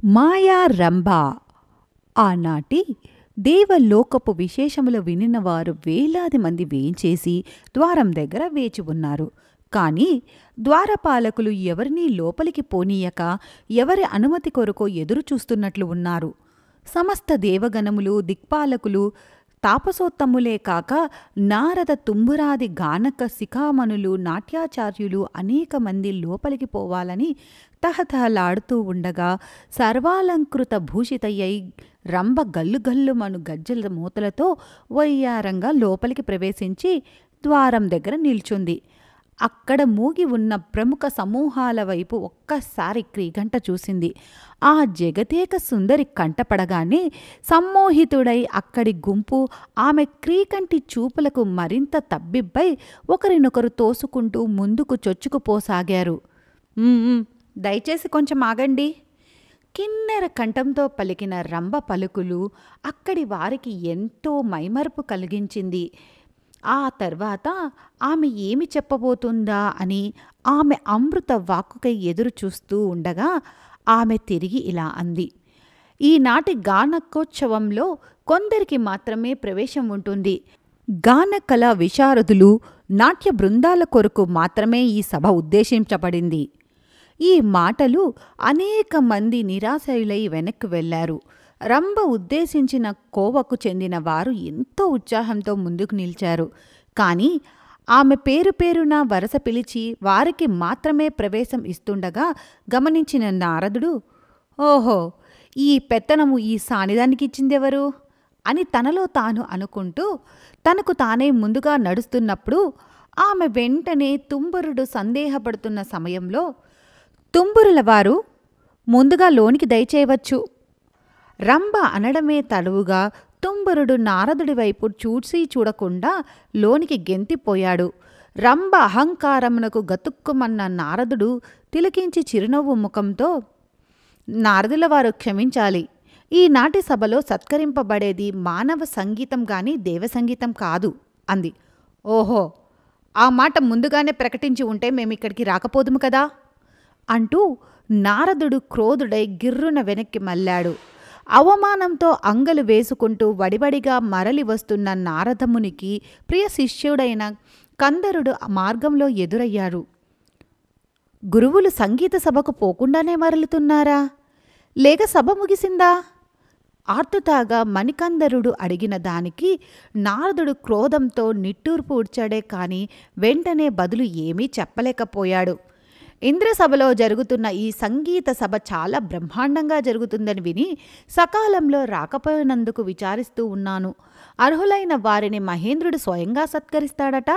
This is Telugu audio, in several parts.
మాయా రంభ. ఆనాటి దేవలోకపు విశేషములు వినినవారు వేలాది మంది వేంచేసి ద్వారం దగ్గర వేచి ఉన్నారు. కాని ద్వారపాలకులు ఎవరినీ లోపలికి పోనీయక ఎవరి అనుమతి కొరకో ఎదురుచూస్తున్నట్లు ఉన్నారు. సమస్త దేవగణములు, దిక్పాలకులు, తాపసోత్తములే కాక నారద, తుంబురాది గానక శిఖామణులు, నాట్యాచార్యులు అనేక మంది లోపలికి పోవాలని తహతహలాడుతూ ఉండగా సర్వాలంకృత భూషితయ్యై రంభ గల్లుగల్లుమను గజ్జల మూతలతో వయ్యారంగా లోపలికి ప్రవేశించి ద్వారం దగ్గర నిల్చుంది. అక్కడ మూగి ఉన్న ప్రముఖ సమూహాల వైపు ఒక్కసారి క్రీగంట చూసింది. ఆ జగదేక సుందరి కంటపడగానే సమ్మోహితుడై అక్కడి గుంపు ఆమె క్రీకంటి చూపులకు మరింత తబ్బిబ్బై ఒకరినొకరు తోసుకుంటూ ముందుకు చొచ్చుకుపోసాగారు. దయచేసి కొంచెం ఆగండి. కిన్నెర కంఠంతో పలికిన రంభ పలుకులు అక్కడి వారికి ఎంతో మైమరుపు కలిగించింది. ఆ తర్వాత ఆమె ఏమి చెప్పబోతుందా అని ఆమె అమృత వాక్కుకై ఎదురు చూస్తూ ఉండగా ఆమె తిరిగి ఇలా అంది. ఈనాటి గానకోత్సవంలో కొందరికి మాత్రమే ప్రవేశం ఉంటుంది. గానకళా విశారదులు, నాట్య బృందాల కొరకు మాత్రమే ఈ సభ ఉద్దేశించబడింది. ఈ మాటలు అనేక మంది నిరాశయులై వెనక్కి వెళ్లారు. రంభ ఉద్దేశించిన కోవకు చెందిన వారు ఎంతో ఉత్సాహంతో ముందుకు నిలిచారు. కాని ఆమె పేరు పేరున వరస పిలిచి వారికి మాత్రమే ప్రవేశం ఇస్తుండగా గమనించిన నారదుడు, ఓహో, ఈ పెత్తనము ఈ సానిదానికిచ్చిందెవరు అని తనలో తాను అనుకుంటూ తనకు తానే ముందుగా నడుస్తున్నప్పుడు ఆమె వెంటనే తుంబురుడు సందేహపడుతున్న సమయంలో, తుంబురుల వారు ముందుగా లోనికి దయచేయవచ్చు. రంభ అనడమే తడువుగా తుంబురుడు నారదుడి వైపు చూసి చూడకుండా లోనికి గెంతిపోయాడు. రంభ అహంకారమునకు గతుక్కుమన్న నారదుడు తిలకించి చిరునవ్వు ముఖంతో, నారదుల వారు క్షమించాలి. ఈనాటి సభలో సత్కరింపబడేది మానవ సంగీతం గాని దేవసంగీతం కాదు అంది. ఓహో, ఆ మాట ముందుగానే ప్రకటించి ఉంటే మేమిక్కడికి రాకపోదుము కదా అంటూ నారదుడు క్రోధుడై గిర్రున వెనక్కి మళ్ళాడు. అవమానంతో అంగలు వేసుకుంటూ వడివడిగా మరలి వస్తున్న నారదమునికి ప్రియ శిష్యుడైన కందరుడు మార్గంలో ఎదురయ్యారు. గురువులు సంగీత సభకు పోకుండానే మరలుతున్నారా, లేక సభ ముగిసిందా? ఆర్తుతాగా మణికందరుడు అడిగిన దానికి నారదుడు క్రోధంతో నిట్టూర్పు ఉడ్చాడే కాని వెంటనే బదులు ఏమీ చెప్పలేకపోయాడు. ఇంద్రసభలో జరుగుతున్న ఈ సంగీత సభ చాలా బ్రహ్మాండంగా జరుగుతుందని విని సకాలంలో రాకపోయినందుకు విచారిస్తూ ఉన్నాను. అర్హులైన వారిని మహేంద్రుడు స్వయంగా సత్కరిస్తాడట.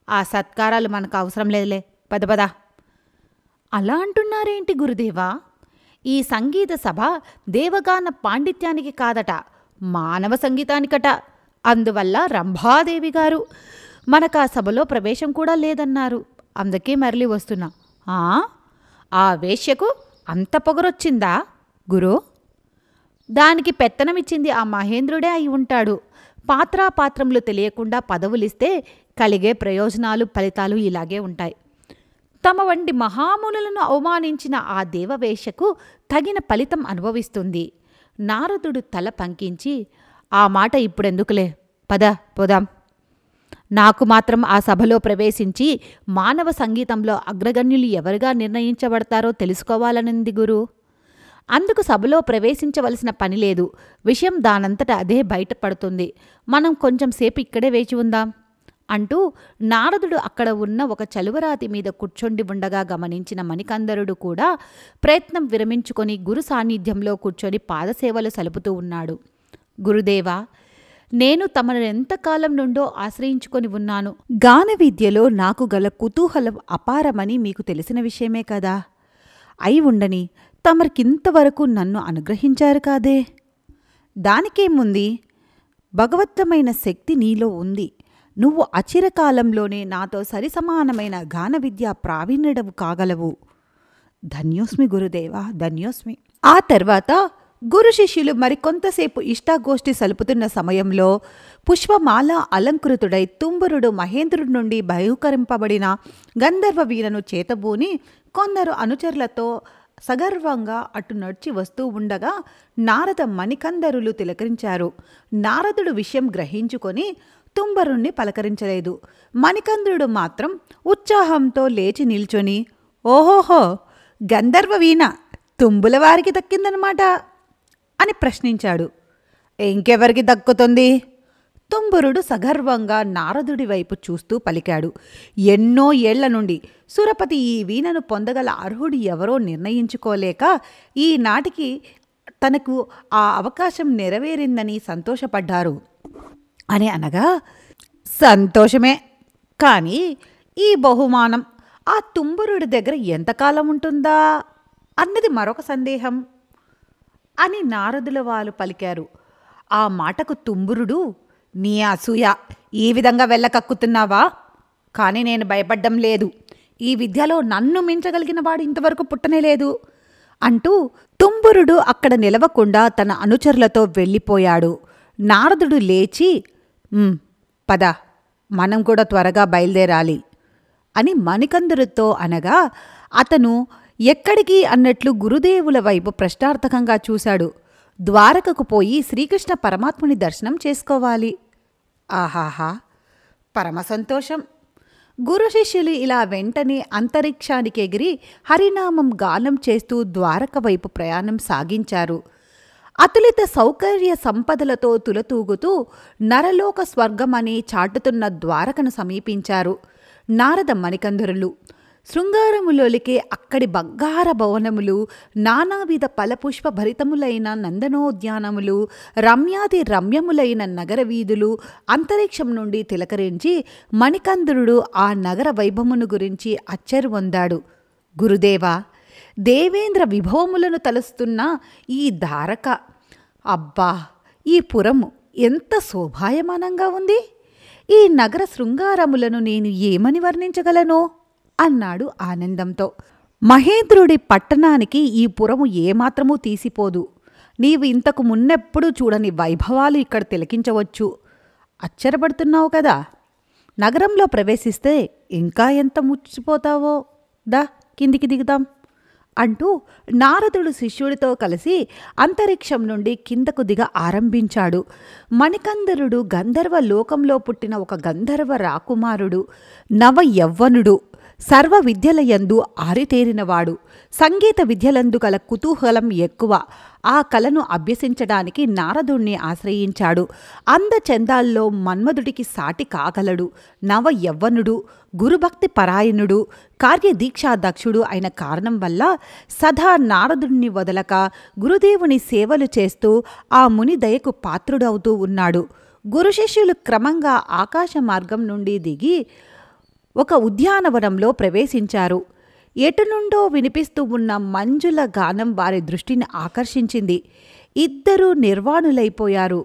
ఆ సత్కారాలు మనకు అవసరం లేదులే, పద. అలా అంటున్నారేంటి గురుదేవా? ఈ సంగీత సభ దేవగాన పాండిత్యానికి కాదట, మానవ సంగీతానికట. అందువల్ల రంభాదేవి గారు మనకా సభలో ప్రవేశం కూడా లేదన్నారు. అందుకే మరలి వస్తున్నా. ఆ వేశ్యకు అంత పొగరొచ్చిందా గురో? దానికి పెత్తనమిచ్చింది ఆ మహేంద్రుడే అయి ఉంటాడు. పాత్రములు తెలియకుండా పదవులిస్తే కలిగే ప్రయోజనాలు, ఫలితాలు ఇలాగే ఉంటాయి. తమ వంటి మహామునులను అవమానించిన ఆ దేవవేశ్యకు తగిన ఫలితం అనుభవిస్తుంది. నారదుడు తల పంకించి, ఆ మాట ఇప్పుడెందుకులే, పోదాం. నాకు మాత్రం ఆ సభలో ప్రవేశించి మానవ సంగీతంలో అగ్రగణ్యులు ఎవరుగా నిర్ణయించబడతారో తెలుసుకోవాలనింది గురు. అందుకు సభలో ప్రవేశించవలసిన పని లేదు. విషయం దానంతట అదే బయటపడుతుంది. మనం కొంచెం సేపు ఇక్కడే వేచి ఉందాం అంటూ నారదుడు అక్కడ ఉన్న ఒక చలువరాతి మీద కూర్చొండి ఉండగా గమనించిన మణికందరుడు కూడా ప్రయత్నం విరమించుకొని గురు సాన్నిధ్యంలో కూర్చొని పాదసేవలు సలుపుతూ ఉన్నాడు. గురుదేవా, నేను తమను ఎంతకాలం నుండో ఆశ్రయించుకొని ఉన్నాను. గాన విద్యలో నాకు గల కుతూహలం అపారమని మీకు తెలిసిన విషయమే కదా. అయి ఉండని తమరికింతవరకు నన్ను అనుగ్రహించారు కాదే. దానికేముంది? భగవత్తమైన శక్తి నీలో ఉంది. నువ్వు అచిరకాలంలోనే నాతో సరిసమానమైన గాన విద్యా ప్రావీణ్యుడవు కాగలవు. ధన్యోస్మి గురుదేవా, ధన్యోస్మి. ఆ తర్వాత గురు శిష్యులు మరికొంతసేపు ఇష్టాగోష్ఠి సలుపుతున్న సమయంలో పుష్పమాల అలంకృతుడై తుంబురుడు మహేంద్రుడి నుండి బహుకరింపబడిన గంధర్వ వీరను చేతబూని కొందరు అనుచరులతో సగర్వంగా అటు నడిచి వస్తూ ఉండగా నారద మణికందరులు తిలకరించారు. నారదుడు విషయం గ్రహించుకొని తుంబరుణ్ణి పలకరించలేదు. మణికందరుడు మాత్రం ఉత్సాహంతో లేచి నిల్చొని, ఓహోహో, గంధర్వ వీణ తుంబుల వారికి దక్కిందనమాట అని ప్రశ్నించాడు. ఇంకెవరికి దక్కుతుంది? తుంబురుడు సగర్వంగా నారదుడి వైపు చూస్తూ పలికాడు. ఎన్నో ఏళ్ల నుండి సురపతి ఈ వీణను పొందగల అర్హుడు ఎవరో నిర్ణయించుకోలేక ఈనాటికి తనకు ఆ అవకాశం నెరవేరిందని సంతోషపడ్డారు అని అనగా, సంతోషమే, కానీ ఈ బహుమానం ఆ తుంబురుడి దగ్గర ఎంతకాలం ఉంటుందా అన్నది మరొక సందేహం అని నారదుల వాళ్ళు పలికారు. ఆ మాటకు తుంబురుడు, నీ అసూయ, ఈ విధంగా వెళ్ళకక్కుతున్నావా? కానీ నేను భయపడ్డం లేదు. ఈ విద్యలో నన్ను మించగలిగిన వాడు ఇంతవరకు పుట్టనేలేదు అంటూ తుంబురుడు అక్కడ నిలవకుండా తన అనుచరులతో వెళ్ళిపోయాడు. నారదుడు లేచి, పద, మనం కూడా త్వరగా బయలుదేరాలి అని మణికందరుతో అనగా అతను ఎక్కడికి అన్నట్లు గురుదేవుల వైపు ప్రశ్నార్థకంగా చూశాడు. ద్వారకకు పోయి శ్రీకృష్ణ పరమాత్ముని దర్శనం చేసుకోవాలి. ఆహాహా, పరమ సంతోషం. గురు శిష్యులు ఇలా వెంటనే అంతరిక్షానికి ఎగిరి హరినామం గానం చేస్తూ ద్వారక వైపు ప్రయాణం సాగించారు. అతులిత సౌకర్య సంపదలతో తులతూగుతూ నరలోక స్వర్గమని చాటుతున్న ద్వారకను సమీపించారు నారద మణికందరులు. శృంగారములోలికే అక్కడి బంగార భవనములు, నానావిధ ఫలపుష్ప భరితములైన నందనోద్యానములు, రమ్యాది రమ్యములైన నగర వీధులు అంతరిక్షం నుండి తిలకరించి మణికందరుడు ఆ నగర వైభవమును గురించి అచ్చరువొందాడు. గురుదేవా, దేవేంద్ర విభవములను తలుస్తున్న ఈ ద్వారక, అబ్బా, ఈ పురము ఎంత శోభాయమానంగా ఉంది! ఈ నగర శృంగారములను నేను ఏమని వర్ణించగలను అన్నాడు ఆనందంతో. మహేంద్రుడి పట్టణానికి ఈ పురము ఏమాత్రమూ తీసిపోదు. నీవు ఇంతకు మున్నెప్పుడూ చూడని వైభవాలు ఇక్కడ తిలకించవచ్చు. అచ్చరపడుతున్నావు కదా? నగరంలో ప్రవేశిస్తే ఇంకా ఎంత ముచ్చిపోతావో. దా, కిందికి దిగుదాం అంటూ నారదుడు శిష్యుడితో కలిసి అంతరిక్షం నుండి కిందకు దిగ ఆరంభించాడు. మణికందరుడు గంధర్వ లోకంలో పుట్టిన ఒక గంధర్వ రాకుమారుడు, నవ యవ్వనుడు, సర్వ విద్యలయందు ఆరితేరినవాడు. సంగీత విద్యలందు గల కుతూహలం ఎక్కువ. ఆ కళను అభ్యసించడానికి నారదుణ్ణి ఆశ్రయించాడు. అందచందాల్లో మన్మధుడికి సాటి కాగలడు. నవ యవ్వనుడు, గురుభక్తి పరాయణుడు, కార్యదీక్షాదక్షుడు అయిన కారణం వల్ల సదా నారదుణ్ణి వదలక గురుదేవుని సేవలు చేస్తూ ఆ ముని దయకు పాత్రుడవుతూ ఉన్నాడు. గురు శిష్యులు క్రమంగా ఆకాశ మార్గం నుండి దిగి ఒక ఉద్యానవనంలో ప్రవేశించారు. ఎటునుండో వినిపిస్తూ ఉన్న మంజుల గానం వారి దృష్టిని ఆకర్షించింది. ఇద్దరూ నిర్వాణులైపోయారు.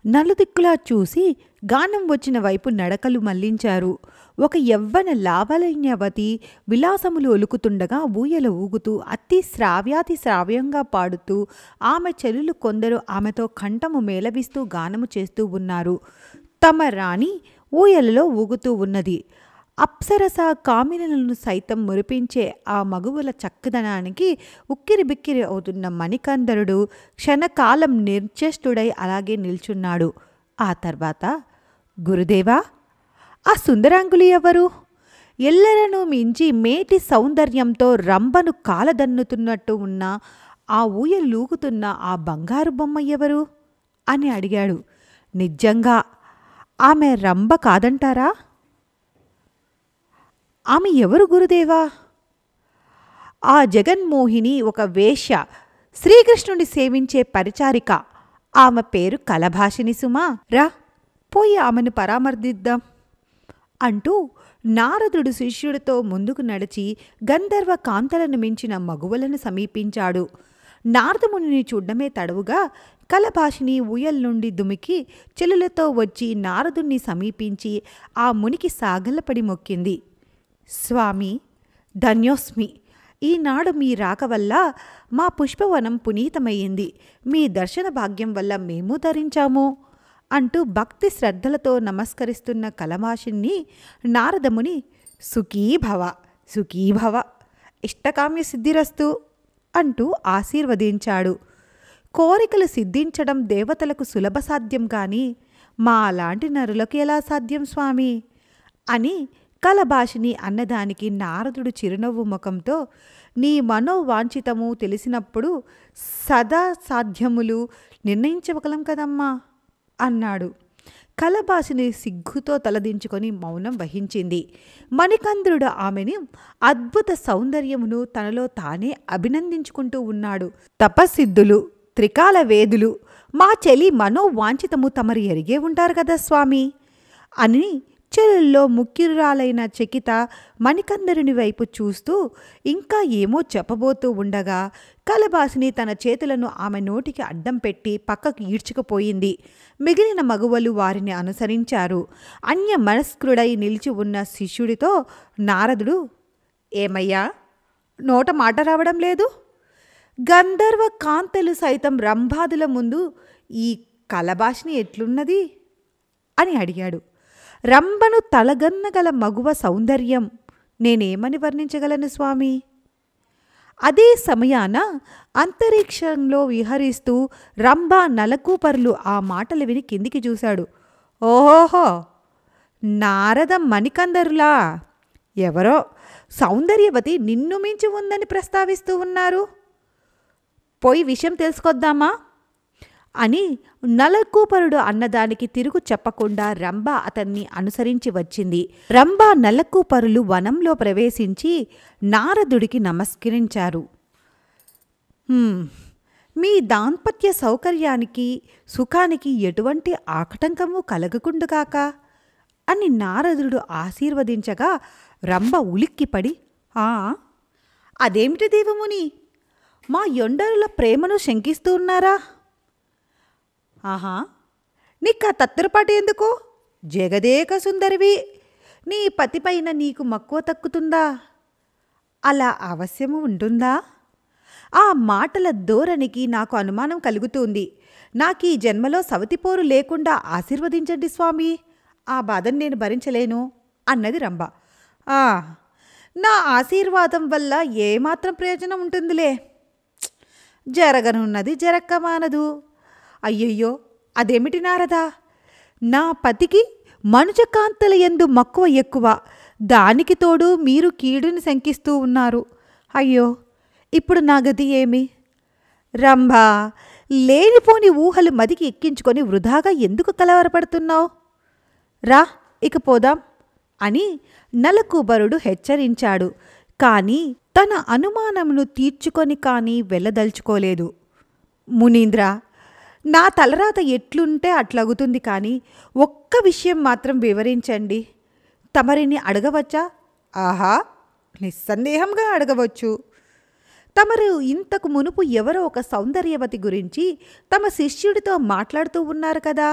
నలుదిక్కులా చూసి గానం వచ్చిన వైపు నడకలు మళ్లించారు. ఒక యవ్వన లావలన్యవతి విలాసములు ఒలుకుతుండగా ఊయల ఊగుతూ అతి శ్రావ్యాతి శ్రావ్యంగా పాడుతూ ఆమె చెలులు కొందరు ఆమెతో కంఠము మేళవిస్తూ గానము చేస్తూ ఉన్నారు. తమ రాణి ఊయలలో ఊగుతూ ఉన్నది. అప్సరస కామినులను సైతం మురిపించే ఆ మగువుల చక్కదనానికి ఉక్కిరిబిక్కిరి అవుతున్న మణికందరుడు క్షణకాలం నిర్చేష్టుడై అలాగే నిల్చున్నాడు. ఆ తర్వాత, గురుదేవా, ఆ సుందరాంగులు ఎవరు? ఎల్లరను మించి మేటి సౌందర్యంతో రంభను కాలదన్నుతున్నట్టు ఉన్న ఆ ఊయలూగుతున్న ఆ బంగారు బొమ్మ ఎవరు అని అడిగాడు. నిజంగా ఆమె రంభ కాదంటారా? ఆమె ఎవరు గురుదేవా? ఆ జగన్మోహిని ఒక వేశ్య, శ్రీకృష్ణుని సేవించే పరిచారిక. ఆమె పేరు కలభాషిని సుమా. రా, పోయి ఆమెను పరామర్శిద్దాం అంటూ నారదుడు శిష్యుడితో ముందుకు నడిచి గంధర్వ కాంతలను మించిన మగువలను సమీపించాడు. నారదమునిని చూడ్డమే తడవుగా కలభాషిని ఊయల్ నుండి దుమికి చెలులతో వచ్చి నారదుణ్ణి సమీపించి ఆ మునికి సాగలపడి మొక్కింది. స్వామి, ధన్యోస్మి. ఈనాడు మీ రాక వల్ల మా పుష్పవనం పునీతమయ్యింది. మీ దర్శన భాగ్యం వల్ల మేము ధరించాము అంటూ భక్తి శ్రద్ధలతో నమస్కరిస్తున్న కలభాషిని నారదముని సుఖీభవ సుఖీభవ ఇష్టకామ్య సిద్ధిరస్తు అంటూ ఆశీర్వదించాడు. కోరికలు సిద్ధించడం దేవతలకు సులభ సాధ్యం కాని మా అలాంటి నరులకు ఎలా సాధ్యం స్వామి అని కలభాషిని అన్నదానికి నారదుడు చిరునవ్వు ముఖంతో, నీ మనోవాంఛితము తెలిసినప్పుడు సదా సాధ్యములు నిర్ణయించగలం కదమ్మా అన్నాడు. కలభాషిని సిగ్గుతో తలదించుకొని మౌనం వహించింది. మణికంద్రుడు ఆమెని అద్భుత సౌందర్యమును తనలో తానే అభినందించుకుంటూ ఉన్నాడు. తపస్సిద్ధులు, త్రికాల వేదులు మా చెలి మనోవాంఛితము తమరు ఎరిగే ఉంటారు కదా స్వామి అని చెలుల్లో ముఖ్యురాలైన చకిత మణికందరుని వైపు చూస్తూ ఇంకా ఏమో చెప్పబోతూ ఉండగా కలభాషిని తన చేతులను ఆమె నోటికి అడ్డం పెట్టి పక్కకు ఈడ్చుకుపోయింది. మిగిలిన మగువలు వారిని అనుసరించారు. అన్య మనస్కృడై నిలిచి ఉన్న శిష్యుడితో నారదుడు, ఏమయ్యా, నోట మాట రావడం లేదు? గంధర్వ కాంతలు సైతం రంభాదుల ముందు ఈ కలభాషిని ఎట్లున్నది అని అడిగాడు. రంభను తలగన్నగల మగువ సౌందర్యం నేనేమని వర్ణించగలను స్వామి? అదే సమయాన అంతరిక్షంలో విహరిస్తూ రంభ నలకూపరులు ఆ మాటలు విని కిందికి చూశాడు. ఓహోహో, నారద మణికందరులా? ఎవరో సౌందర్యవతి నిన్ను మించి ఉందని ప్రస్తావిస్తూ ఉన్నారు. పోయి విషయం తెలుసుకొద్దామా అని నలకూపరుడు అన్నదానికి తిరుగు చెప్పకుండా రంభ అతన్ని అనుసరించి వచ్చింది. రంభ నలకూపరులు వనంలో ప్రవేశించి నారదుడికి నమస్కరించారు. మీ దాంపత్య సౌకర్యానికి సుఖానికి ఎటువంటి ఆటంకము కలగకుండుగాక అని నారదుడు ఆశీర్వదించగా రంభ ఉలిక్కిపడి, అదేమిటి దేవముని, మా యొండరుల ప్రేమను శంకిస్తూ ఉన్నారా? ఆహా, నీకా తత్తరపాటు ఎందుకు? జగదేక సుందరివి, నీ పతిపైన నీకు మక్కువ తక్కుతుందా? అలా అవశ్యము ఉంటుందా? ఆ మాటల ధోరణికి నాకు అనుమానం కలుగుతుంది. నాకీ జన్మలో సవతిపోరు లేకుండా ఆశీర్వదించండి స్వామి, ఆ బాధను నేను భరించలేను అన్నది రంభ. నా ఆశీర్వాదం వల్ల ఏమాత్రం ప్రయోజనం ఉంటుందిలే, జరగనున్నది జరక్క మానదు. అయ్యయ్యో, అదేమిటి నారదా, నా పతికి మనుజకాంతల యందు మక్కువ ఎక్కువ, దానికి తోడు మీరు కీడుని శంకిస్తూ ఉన్నారు. అయ్యో, ఇప్పుడు నా గతి ఏమి? రంభ, లేనిపోని ఊహలు మదికి ఎక్కించుకొని వృధాగా ఎందుకు కలవరపడుతున్నావు? రా, ఇక పోదాం అని నలకూబరుడు హెచ్చరించాడు. కాని తన అనుమానమును తీర్చుకొని కానీ వెళ్ళదలుచుకోలేదు. మునీంద్ర, నా తలరాత ఎట్లుంటే అట్లగుతుంది, కానీ ఒక్క విషయం మాత్రం వివరించండి. తమరిని అడగవచ్చా? ఆహా, నిస్సందేహంగా అడగవచ్చు. తమరు ఇంతకు మునుపు ఎవరో ఒక సౌందర్యవతి గురించి తమ శిష్యుడితో మాట్లాడుతూ ఉన్నారు కదా.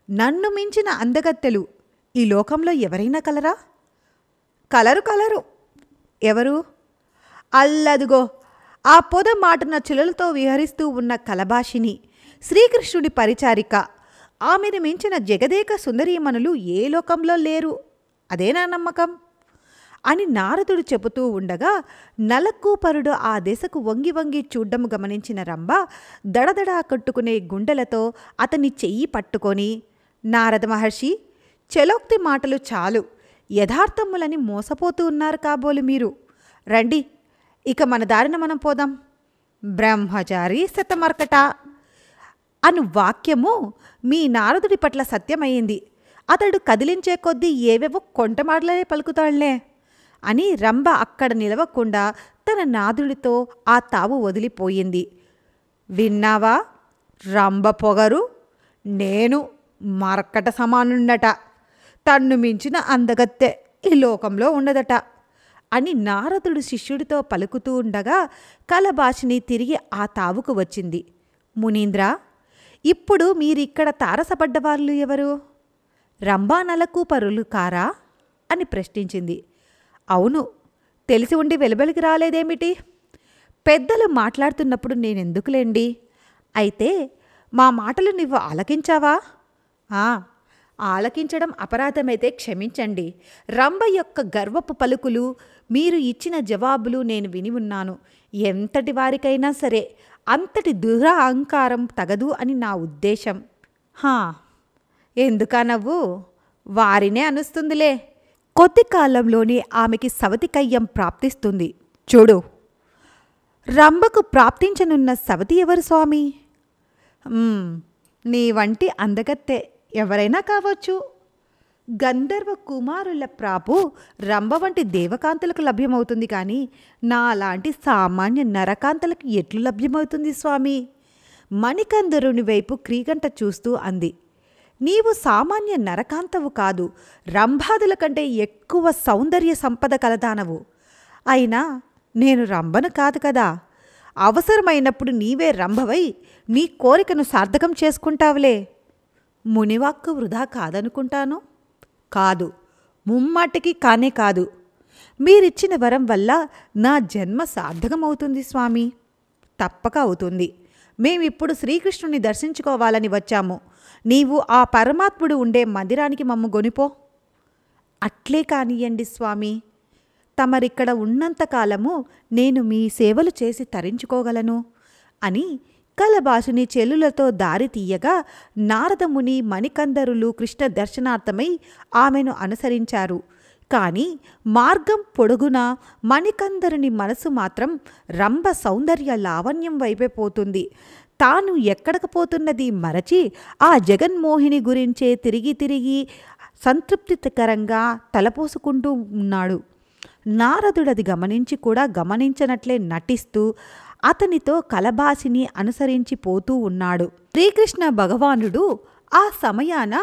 నన్ను మించిన అందగత్తెలు ఈ లోకంలో ఎవరైనా కలరా? కలరు. ఎవరు? అల్లదుగో, ఆ పొద మాటన చిలులతో విహరిస్తూ ఉన్న కలభాషిని, శ్రీకృష్ణుడి పరిచారిక. ఆమెను మించిన జగదేక సుందరీమణులు ఏ లోకంలో లేరు, అదేనా నమ్మకం అని నారదుడు చెబుతూ ఉండగా నలకూపరుడు ఆ దశకు వంగి వంగి చూడ్డము గమనించిన రంభ దడదడా కట్టుకునే గుండెలతో అతని చెయ్యి పట్టుకొని, నారద మహర్షి, చలోక్తి మాటలు చాలు, యథార్థములని మోసపోతూ ఉన్నారు కాబోలు మీరు. రండి, ఇక మన దారిన మనం పోదాం. బ్రహ్మచారి శతమర్కట అను వాక్యము మీ నారదుడి పట్ల సత్యమయ్యింది. అతడు కదిలించే కొద్దీ ఏవేవో కొంటమాటలే పలుకుతాళ్లే అని రంభ అక్కడ నిలవకుండా తన నాదుడితో ఆ తావు వదిలిపోయింది. విన్నావా రంభ పొగరు? నేను మర్కట సమానున్నట, తన్ను మించిన అందగత్తె ఈ లోకంలో ఉండదట అని నారదుడు శిష్యుడితో పలుకుతూ ఉండగా కలభాషిని తిరిగి ఆ తావుకు వచ్చింది. మునీంద్ర, ఇప్పుడు మీరిక్కడ తారసపడ్డవాళ్ళు ఎవరు? రంభా నలకూపరులు కారా అని ప్రశ్నించింది. అవును, తెలిసి ఉండి వెలుబలికి రాలేదేమిటి? పెద్దలు మాట్లాడుతున్నప్పుడు నేనెందుకులేండి. అయితే మా మాటలు నువ్వు ఆలకించావా? ఆలకించడం అపరాధమైతే క్షమించండి. రంభ యొక్క గర్వపు పలుకులు మీరు ఇచ్చిన జవాబులు నేను విని ఉన్నాను. ఎంతటి వారికైనా సరే అంతటి దురహంకారం తగదు అని నా ఉద్దేశం. హా, ఎందుకా నవ్వు? వారినే అనుస్తుందిలే. కొద్ది కాలంలోనే ఆమెకి సవతికయ్యం ప్రాప్తిస్తుంది. చూడు, రంభకు ప్రాప్తించనున్న సవతి ఎవరు స్వామి? నీ వంటి అందగత్తె ఎవరైనా కావచ్చు. గంధర్వ కుమారుల ప్రాపు రంభ వంటి దేవకాంతలకు లభ్యమవుతుంది కానీ నా లాంటి సామాన్య నరకాంతలకు ఎట్లు లభ్యమవుతుంది స్వామి? మణికందరుని వైపు క్రీగంట చూస్తూ అంది. నీవు సామాన్య నరకాంతవు కాదు, రంభాదుల కంటే ఎక్కువ సౌందర్య సంపద కలదానవు. అయినా నేను రంభను కాదు కదా. అవసరమైనప్పుడు నీవే రంభవై నీ కోరికను సార్థకం చేసుకుంటావులే. మునివాక్కు వృధా కాదనుకుంటాను. కాదు, ముమ్మాటికి కానే కాదు. మీరిచ్చిన వరం వల్ల నా జన్మ సార్థకమవుతుంది స్వామి. తప్పక అవుతుంది. మేమిప్పుడు శ్రీకృష్ణుని దర్శించుకోవాలని వచ్చాము. నీవు ఆ పరమాత్ముడు ఉండే మందిరానికి మమ్ము గొనిపో. అట్లే కానియండి స్వామి. తమరిక్కడ ఉన్నంతకాలము నేను మీ సేవలు చేసి తరించుకోగలను అని కలబాసుని చెల్లులతో దారి తీయగా నారదముని మణికందరులు కృష్ణ దర్శనార్థమై ఆమెను అనుసరించారు. కాని మార్గం పొడుగునా మణికందరుని మనసు మాత్రం రంభ సౌందర్య లావణ్యం వైపే పోతుంది. తాను ఎక్కడకు పోతున్నది మరచి ఆ జగన్మోహిని గురించే తిరిగి తిరిగి సంతృప్తికరంగా తలపోసుకుంటూ ఉన్నాడు. నారదుడది గమనించి కూడా గమనించనట్లే నటిస్తూ అతనితో కలబాసిని అనుసరించి పోతూ ఉన్నాడు. శ్రీకృష్ణ భగవానుడు ఆ సమయాన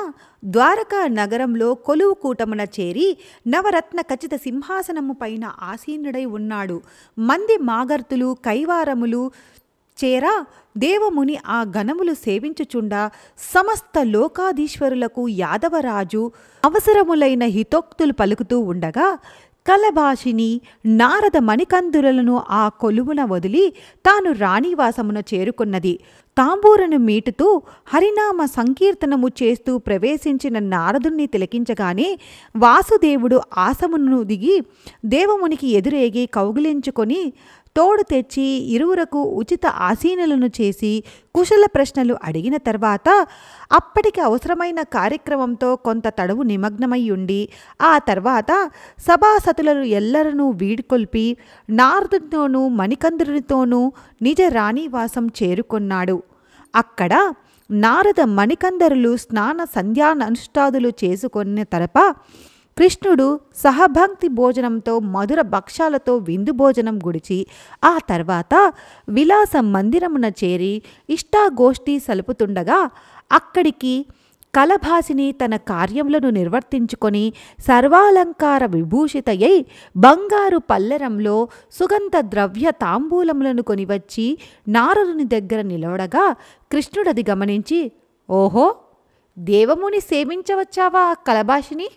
ద్వారకా నగరంలో కొలువు కూటమున చేరి నవరత్న ఖచ్చిత సింహాసనము పైన ఆసీనుడై ఉన్నాడు. మంది మాగర్తులు కైవారములు చేరా దేవముని ఆ గణములు సేవించుచుండా సమస్త లోకాధీశ్వరులకు యాదవరాజు అవసరములైన హితోక్తులు పలుకుతూ ఉండగా కలభాషిని నారద మణికందులను ఆ కొలువున వదిలి తాను రాణివాసమున చేరుకున్నది. తాంబూరను మీటుతూ హరినామ సంకీర్తనము చేస్తూ ప్రవేశించిన నారదుణ్ణి తిలకించగానే వాసుదేవుడు ఆసమును దిగి దేవమునికి ఎదురేగి కౌగిలించుకొని తోడు తెచ్చి ఇరువురకు ఉచిత ఆసీనులను చేసి కుశల ప్రశ్నలు అడిగిన తర్వాత అప్పటికి అవసరమైన కార్యక్రమంతో కొంత తడవు నిమగ్నమయ్యుండి ఆ తర్వాత సభాసతులను ఎల్లరనూ వీడ్కొల్పి నారదునితోనూ మణికందునితోనూ నిజ రాణివాసం చేరుకొన్నాడు. అక్కడ నారద మణికందరులు స్నాన సంధ్యానుష్ఠాదులు చేసుకొన్న తరప కృష్ణుడు సహభక్తి భోజనంతో మధుర భక్ష్యాలతో విందు భోజనం గుడిచి ఆ తర్వాత విలాస మందిరమున చేరి ఇష్టాగోష్ఠి సలుపుతుండగా అక్కడికి కలభాసిని తన కార్యములను నిర్వర్తించుకొని సర్వాలంకార విభూషితయై బంగారు పల్లెరంలో సుగంధ ద్రవ్య తాంబూలములను కొనివచ్చి నారదుని దగ్గర నిలవడగా కృష్ణుడది గమనించి, ఓహో, దేవముని సేవించవచ్చావా కలభాషిని?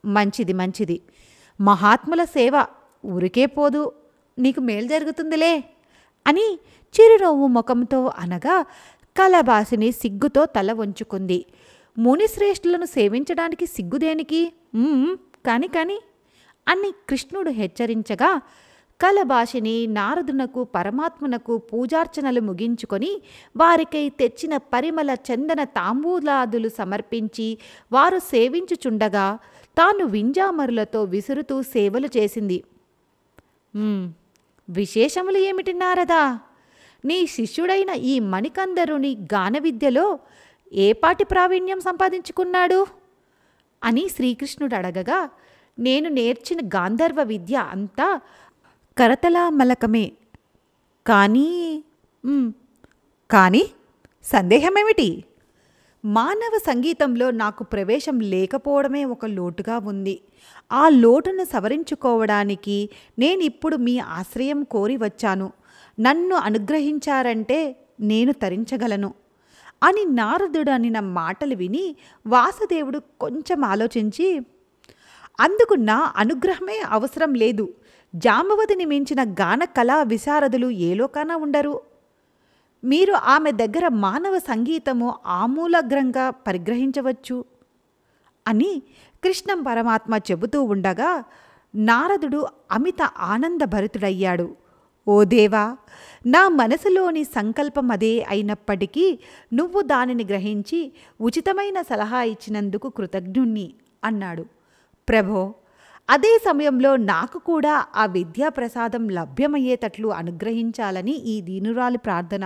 మంచిది మంచిది. మహాత్ముల సేవ ఊరికే పోదు, నీకు మేలు జరుగుతుందిలే అని చిరునవ్వు ముఖంతో అనగా కలభాసిని సిగ్గుతో తల వంచుకుంది. మునిశ్రేష్ఠులను సేవించడానికి సిగ్గుదేనికి? కాని కాని అని కృష్ణుడు హెచ్చరించగా కలభాషిని నారదునకు పరమాత్మనకు పూజార్చనలు ముగించుకొని వారికై తెచ్చిన పరిమళ చందన తాంబూలాదులు సమర్పించి వారు సేవించుచుండగా తాను వింజామరులతో విసురుతూ సేవలు చేసింది. విశేషములు ఏమిటి నారదా? నీ శిష్యుడైన ఈ మణికందరుని గాన విద్యలో ఏపాటి ప్రావీణ్యం సంపాదించుకున్నాడు అని శ్రీకృష్ణుడు అడగగా, నేను నేర్చిన గాంధర్వ విద్య అంతా కరతలామలకమే. కానీ సందేహమేమిటి? మానవ సంగీతంలో నాకు ప్రవేశం లేకపోవడమే ఒక లోటుగా ఉంది. ఆ లోటును సవరించుకోవడానికి నేనిప్పుడు మీ ఆశ్రయం కోరి వచ్చాను. నన్ను అనుగ్రహించారంటే నేను తరించగలను అని నారదుడు అనిన మాటలు విని వాసుదేవుడు కొంచెం ఆలోచించి, అందుకు నా అనుగ్రహమే అవసరం లేదు. జాంబవతిని మించిన గాన కళా విశారదులు ఏ లోకాన ఉండరు. మీరు ఆమె దగ్గర మానవ సంగీతము ఆమూలగ్రంగా పరిగ్రహించవచ్చు అని కృష్ణం పరమాత్మ చెబుతూ ఉండగా నారదుడు అమిత ఆనందభరితుడయ్యాడు. ఓ దేవా, నా మనసులోని సంకల్పం అదే అయినప్పటికీ నువ్వు దానిని గ్రహించి ఉచితమైన సలహా ఇచ్చినందుకు కృతజ్ఞుణ్ణి అన్నాడు. ప్రభో, అదే సమయంలో నాకు కూడా ఆ విద్యాప్రసాదం లభ్యమయ్యేటట్లు అనుగ్రహించాలని ఈ దీనురాలి ప్రార్థన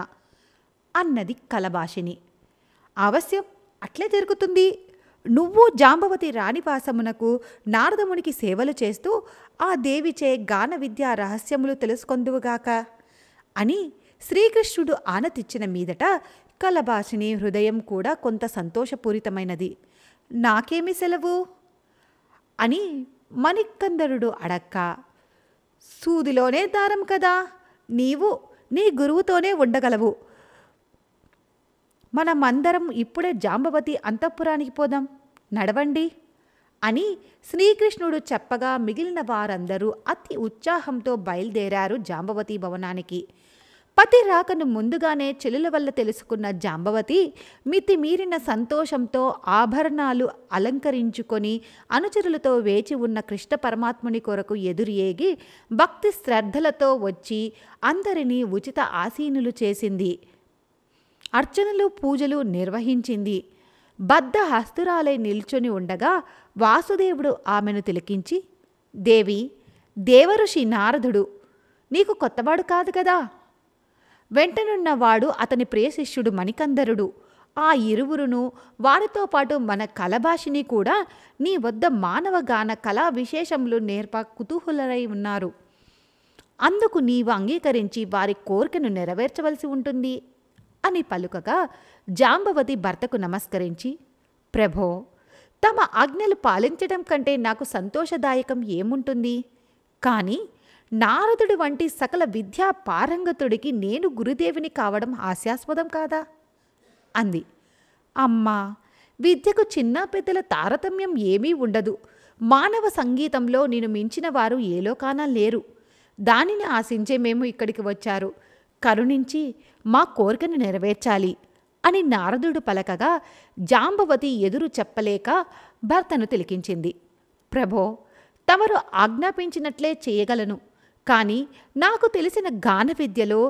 అన్నది కలభాషిణి. అవశ్యం అట్లే జరుగుతుంది. నువ్వు జాంబవతి రాణివాసమునకు నారదమునికి సేవలు చేస్తూ ఆ దేవిచే గాన విద్యా రహస్యములు తెలుసుకొందువుగాక అని శ్రీకృష్ణుడు ఆనతిచ్చిన మీదట కలభాషిణి హృదయం కూడా కొంత సంతోషపూరితమైనది. నాకేమి సెలవు అని మణికందరుడు అడక్క, సూదిలోనే దారం కదా, నీవు నీ గురువుతోనే ఉండగలవు. మనమందరం ఇప్పుడే జాంబవతి అంతఃపురానికి పోదాం, నడవండి అని శ్రీకృష్ణుడు చెప్పగా మిగిలిన వారందరూ అతి ఉత్సాహంతో బయలుదేరారు జాంబవతి భవనానికి. పతి రాకను ముందుగానే చెల్లుల వల్ల తెలుసుకున్న జాంబవతి మితిమీరిన సంతోషంతో ఆభరణాలు అలంకరించుకొని అనుచరులతో వేచి ఉన్న కృష్ణ పరమాత్ముని కొరకు ఎదురు ఏగి భక్తి శ్రద్ధలతో వచ్చి అందరినీ ఉచిత ఆసీనులు చేసింది. అర్చనలు పూజలు నిర్వహించింది. బద్ధ హస్తురాలై నిల్చొని ఉండగా వాసుదేవుడు ఆమెను తిలకించి, దేవి, దేవఋషి నారదుడు నీకు కొత్తవాడు కాదు కదా. వెంటనున్నవాడు అతని ప్రియశిష్యుడు మణికందరుడు. ఆ ఇరువురును వారితో పాటు మన కలభాషిని కూడా నీ వద్ద మానవగాన కళా విశేషములు నేర్ప కుతూహులరై ఉన్నారు. అందుకు నీవు అంగీకరించి వారి కోరికను నెరవేర్చవలసి ఉంటుంది అని పలుకగా జాంబవతి భర్తకు నమస్కరించి, ప్రభో, తమ ఆజ్ఞలు పాలించడం కంటే నాకు సంతోషదాయకం ఏముంటుంది? కానీ నారదుడి వంటి సకల విద్యా పారంగతుడికి నేను గురుదేవిని కావడం హాస్యాస్పదం కాదా అంది. అమ్మా, విద్యకు చిన్న పెద్దల తారతమ్యం ఏమీ ఉండదు. మానవ సంగీతంలో నేను మించిన వారు ఏ లోకానా లేరు. దానిని ఆశించే మేము ఇక్కడికి వచ్చారు. కరుణించి మా కోరికను నెరవేర్చాలి అని నారదుడు పలకగా జాంబవతి ఎదురు చెప్పలేక భర్తను తిలకించింది. ప్రభో, తమరు ఆజ్ఞాపించినట్లే చేయగలను. కానీ నాకు తెలిసిన గాన విద్యలో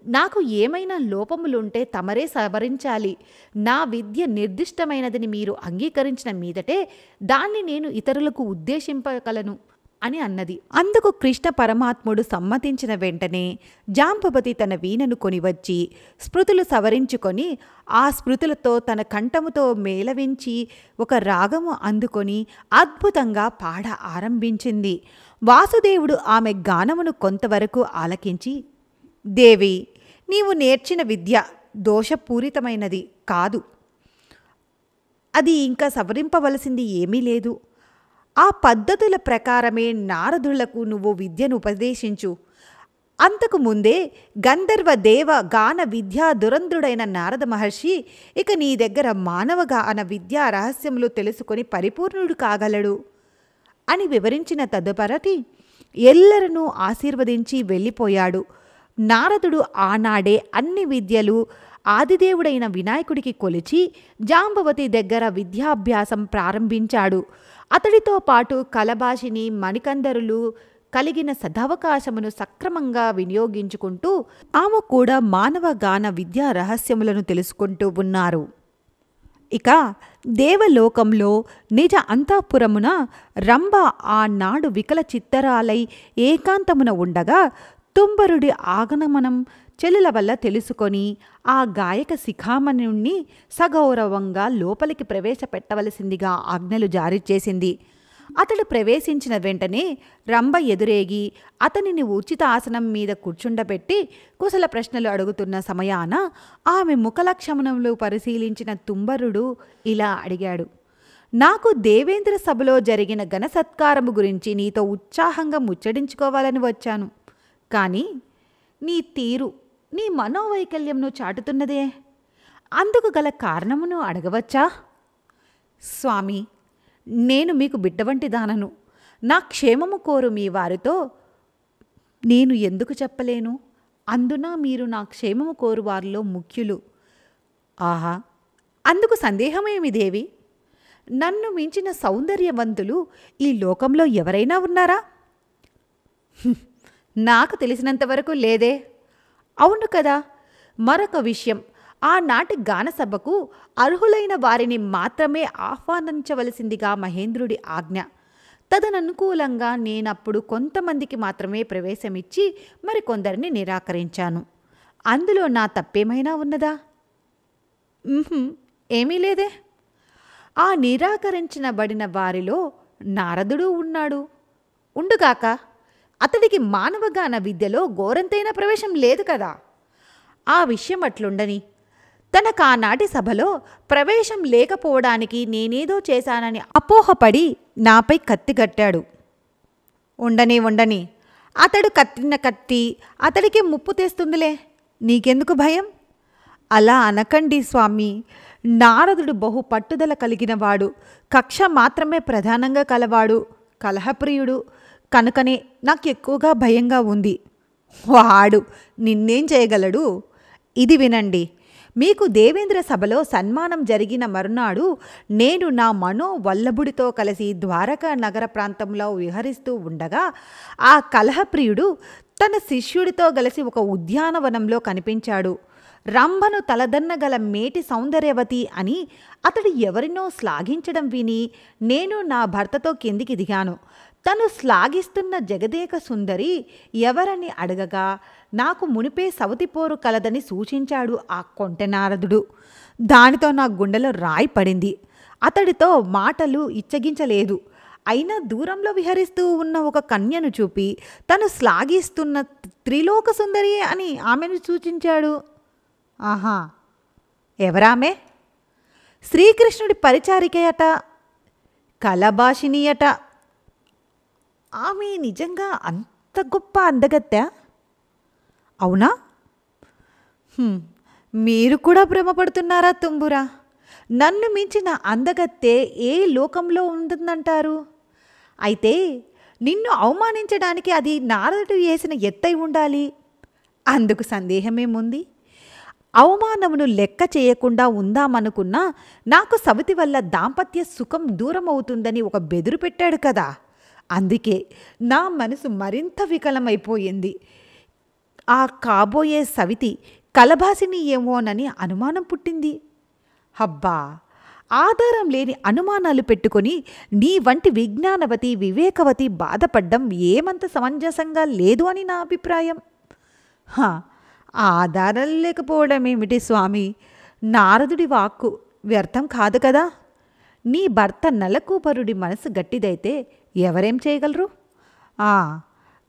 నాకు ఏమైనా లోపములుంటే తమరే సవరించాలి. నా విద్య నిర్దిష్టమైనదని మీరు అంగీకరించిన మీదటే దాన్ని నేను ఇతరులకు ఉద్దేశింపగలను అని అన్నది. అందుకు కృష్ణ పరమాత్ముడు సమ్మతించిన వెంటనే జాంబవతి తన వీణను కొనివచ్చి స్మృతులు సవరించుకొని ఆ స్మృతులతో తన కంఠముతో మేళవించి ఒక రాగము అందుకొని అద్భుతంగా పాడ ఆరంభించింది. వాసుదేవుడు ఆమె గానమును కొంతవరకు ఆలకించి, దేవి, నీవు నేర్చిన విద్య దోషపూరితమైనది కాదు. అది ఇంకా సవరింపవలసింది ఏమీ లేదు. ఆ పద్ధతుల ప్రకారమే నారదులకు నువ్వు విద్యను ఉపదేశించు. అంతకు ముందే గంధర్వ దేవ గాన విద్యా దురంధుడైన నారద మహర్షి ఇక నీ దగ్గర మానవ గాన విద్యా రహస్యములు తెలుసుకొని పరిపూర్ణుడు కాగలడు అని వివరించిన తదుపరటి ఎల్లరనూ ఆశీర్వదించి వెళ్ళిపోయాడు. నారదుడు ఆనాడే అన్ని విద్యలు ఆదిదేవుడైన వినాయకుడికి కొలిచి జాంబవతి దగ్గర విద్యాభ్యాసం ప్రారంభించాడు. అతడితో పాటు కలభాషిని మణికందరులు కలిగిన సదవకాశమును సక్రమంగా వినియోగించుకుంటూ ఆమె కూడా మానవ గాన విద్యా రహస్యములను తెలుసుకుంటూ ఉన్నారు. ఇక దేవలోకంలో నిజ అంతఃపురమున రంభ ఆనాడు వికల చిత్తరాలై ఏకాంతమున ఉండగా తుంబరుడి ఆగమనం చెల్లుల వల్ల తెలుసుకొని ఆ గాయక శిఖామణుణ్ణి సగౌరవంగా లోపలికి ప్రవేశపెట్టవలసిందిగా ఆజ్ఞలు జారీ చేసింది. అతడు ప్రవేశించిన వెంటనే రంభ ఎదురేగి అతనిని ఉచిత ఆసనం మీద కూర్చుండబెట్టి కుశల ప్రశ్నలు అడుగుతున్న సమయాన ఆమె ముఖలక్షణములు పరిశీలించిన తుంబరుడు ఇలా అడిగాడు. నాకు దేవేంద్ర సభలో జరిగిన ఘన సత్కారము గురించి నీతో ఉత్సాహంగా ముచ్చడించుకోవాలని వచ్చాను. కానీ నీ తీరు, నీ మనోవైకల్యంను చాటుతున్నదే. అందుకు గల కారణమును అడగవచ్చా? స్వామి, నేను మీకు బిడ్డ వంటి దానను. నా క్షేమము కోరు మీ వారితో నేను ఎందుకు చెప్పలేను? అందున మీరు నా క్షేమము కోరు వారిలో ముఖ్యులు. ఆహా, అందుకు సందేహమేమి దేవి? నన్ను మించిన సౌందర్యవంతులు ఈ లోకంలో ఎవరైనా ఉన్నారా నాకు తెలిసినంతవరకు లేదే. అవును కదా. మరొక విషయం, ఆనాటి గానసభకు అర్హులైన వారిని మాత్రమే ఆహ్వానించవలసిందిగా మహేంద్రుడి ఆజ్ఞ. తదననుకూలంగా నేనప్పుడు కొంతమందికి మాత్రమే ప్రవేశమిచ్చి మరికొందరిని నిరాకరించాను. అందులో నా తప్పేమైనా ఉన్నదా? ఏమీ లేదే. ఆ నిరాకరించబడిన వారిలో నారదుడు ఉన్నాడు. ఉండుగాక, అతడికి మానవగాన విద్యలో గోరంతైన ప్రవేశం లేదు కదా. ఆ విషయం అట్లుండని, తనకు ఆనాటి సభలో ప్రవేశం లేకపోవడానికి నేనేదో చేశానని అపోహపడి నాపై కత్తిగట్టాడు. ఉండని, అతడు కత్తిన కత్తి అతడికి ముప్పు తెస్తుందిలే, నీకెందుకు భయం? అలా అనకండి స్వామి. నారదుడు బహు పట్టుదల కలిగినవాడు, కక్ష మాత్రమే ప్రధానంగా కలవాడు, కలహప్రియుడు. కనుకనే నాకు ఎక్కువగా భయంగా ఉంది. వాడు నిన్నేం చేయగలడు? ఇది వినండి. మీకు దేవేంద్ర సభలో సన్మానం జరిగిన మరునాడు నేను నా మనోవల్లభుడితో కలిసి ద్వారకా నగర ప్రాంతంలో విహరిస్తూ ఉండగా ఆ కలహప్రియుడు తన శిష్యుడితో కలిసి ఒక ఉద్యానవనంలో కనిపించాడు. రంభను తలదన్నగల మేటి సౌందర్యవతి అని అతడు ఎవరినో శ్లాఘించడం విని నేను నా భర్తతో కిందికి దిగాను. తను శ్లాఘిస్తున్న జగదేక సుందరి ఎవరని అడగగా నాకు మునిపే సవతిపోరు కలదని సూచించాడు ఆ కొంటెనారదుడు. దానితో నా గుండెలో రాయి పడింది. అతడితో మాటలు ఇచ్చగించలేదు. అయినా దూరంలో విహరిస్తూ ఉన్న ఒక కన్యను చూపి తను శ్లాఘిస్తున్న త్రిలోక సుందరి అని ఆమెను సూచించాడు. ఆహా, ఎవరామె? శ్రీకృష్ణుడి పరిచారికయట, కలభాషిణియట. ఆమె నిజంగా అంత గొప్ప అందగత్తె? అవునా? మీరు కూడా భ్రమపడుతున్నారా తుంబురా? నన్ను మించిన అందగత్తె ఏ లోకంలో ఉంటుందంటారు? అయితే నిన్ను అవమానించడానికి అది నారదుడు వేసిన ఎత్తై ఉండాలి. అందుకు సందేహమేముంది? అవమానమును లెక్క చేయకుండా ఉందామనుకున్నా నాకు సవితి వల్ల దాంపత్య సుఖం దూరం అవుతుందని ఒక బెదురు పెట్టాడు కదా. అందుకే నా మనసు మరింత వికలమైపోయింది. ఆ కాబోయే సవితి కలభాసిని ఏమోనని అనుమానం పుట్టింది. హబ్బా, ఆధారం లేని అనుమానాలు పెట్టుకొని నీ వంటి విజ్ఞానవతి వివేకవతి బాధపడ్డం ఏమంత సమంజసంగా లేదు అని నా అభిప్రాయం. ఆధారాలు లేకపోవడం ఏమిటి స్వామి? నారదుడి వాక్కు వ్యర్థం కాదు కదా. నీ భర్త నలకూపరుడి మనసు గట్టిదైతే ఎవరేం చేయగలరు?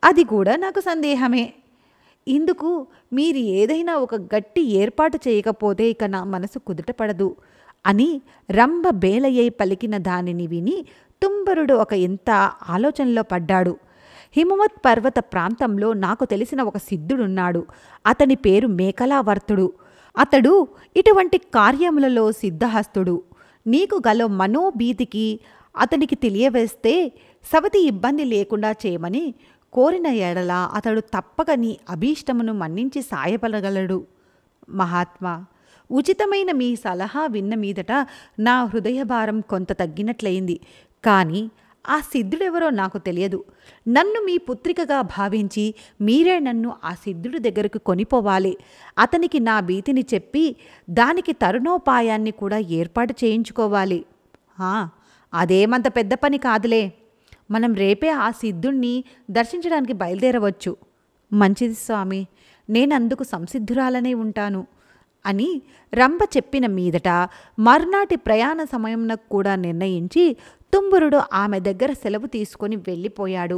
అది కూడా నాకు సందేహమే. ఇందుకు మీరు ఏదైనా ఒక గట్టి ఏర్పాటు చేయకపోతే ఇక నా మనసు కుదుటపడదు అని రంభ బేలయ్యై పలికిన దానిని విని తుంబరుడు ఒక ఎంత ఆలోచనలో పడ్డాడు. హిమవత్ పర్వత ప్రాంతంలో నాకు తెలిసిన ఒక సిద్ధుడున్నాడు. అతని పేరు మేకలావర్తుడు. అతడు ఇటువంటి కార్యములలో సిద్ధహస్తుడు. నీకు గల మనోభీతికి అతనికి తెలియవేస్తే సవతి ఇబ్బంది లేకుండా చేయమని కోరిన ఎడల అతడు తప్పక నీ అభీష్టమును మన్నించి సాయపడగలడు. మహాత్మా, ఉచితమైన మీ సలహా విన్న మీదట నా హృదయభారం కొంత తగ్గినట్లయింది. కానీ ఆ సిద్ధుడెవరో నాకు తెలియదు. నన్ను మీ పుత్రికగా భావించి మీరే నన్ను ఆ సిద్ధుడి దగ్గరకు కొనిపోవాలి. అతనికి నా భీతిని చెప్పి దానికి తరుణోపాయాన్ని కూడా ఏర్పాటు చేయించుకోవాలి. అదేమంత పెద్ద పని కాదులే. మనం రేపే ఆ సిద్ధుణ్ణి దర్శించడానికి బయలుదేరవచ్చు. మంచిది స్వామి, నేనందుకు సంసిద్ధురాలనే ఉంటాను అని రంభ చెప్పిన మీదట మర్నాటి ప్రయాణ సమయంను కూడా నిర్ణయించి తుంబురుడు ఆమె దగ్గర సెలవు తీసుకొని వెళ్ళిపోయాడు.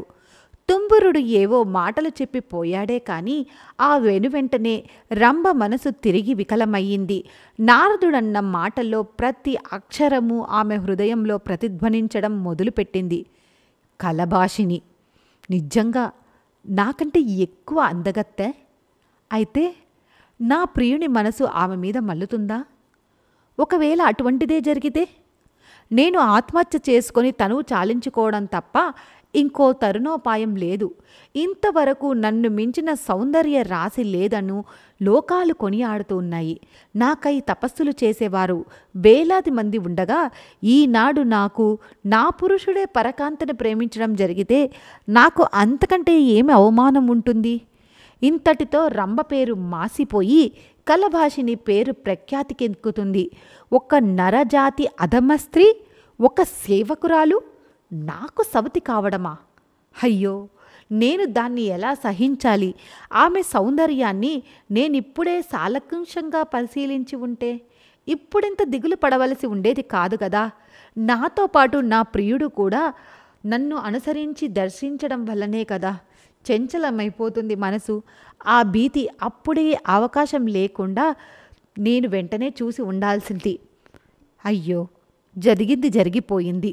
తుంబురుడు ఏవో మాటలు చెప్పి పోయాడే కాని ఆ వెనువెంటనే రంభ మనసు తిరిగి వికలమయ్యింది. నారదుడన్న మాటల్లో ప్రతి అక్షరము ఆమె హృదయంలో ప్రతిధ్వనించడం మొదలుపెట్టింది. కలభాషిణి నిజంగా నాకంటే ఎక్కువ అందగత్తె అయితే నా ప్రియుని మనసు ఆమె మీద మల్లుతుందా? ఒకవేళ అటువంటిదే జరిగితే నేను ఆత్మహత్య చేసుకొని తనువు చాలించుకోవడం తప్ప ఇంకో తరుణోపాయం లేదు. ఇంతవరకు నన్ను మించిన సౌందర్య రాశి లేదను లోకాలు కొనియాడుతూ ఉన్నాయి. నాకై తపస్సులు చేసేవారు వేలాది మంది ఉండగా ఈనాడు నాకు నా పురుషుడే పరకాంతను ప్రేమించడం జరిగితే నాకు అంతకంటే ఏమి అవమానం ఉంటుంది? ఇంతటితో రంభ పేరు మాసిపోయి కలభాషిని పేరు ప్రఖ్యాతికెక్కుతుంది. ఒక నరజాతి అధమ స్త్రీ, ఒక సేవకురాలు నాకు సవతి కావడమా? అయ్యో, నేను దాన్ని ఎలా సహించాలి? ఆమె సౌందర్యాన్ని నేనిప్పుడే సాలకంశంగా పరిశీలించి ఉంటే ఇప్పుడింత దిగులు పడవలసి ఉండేది కాదు కదా. నాతో పాటు నా ప్రియుడు కూడా నన్ను అనుసరించి దర్శించడం వల్లనే కదా చంచలమైపోతుంది మనసు. ఆ భీతి అప్పుడే అవకాశం లేకుండా నేను వెంటనే చూసి ఉండాల్సింది. అయ్యో, జరిగింది జరిగిపోయింది.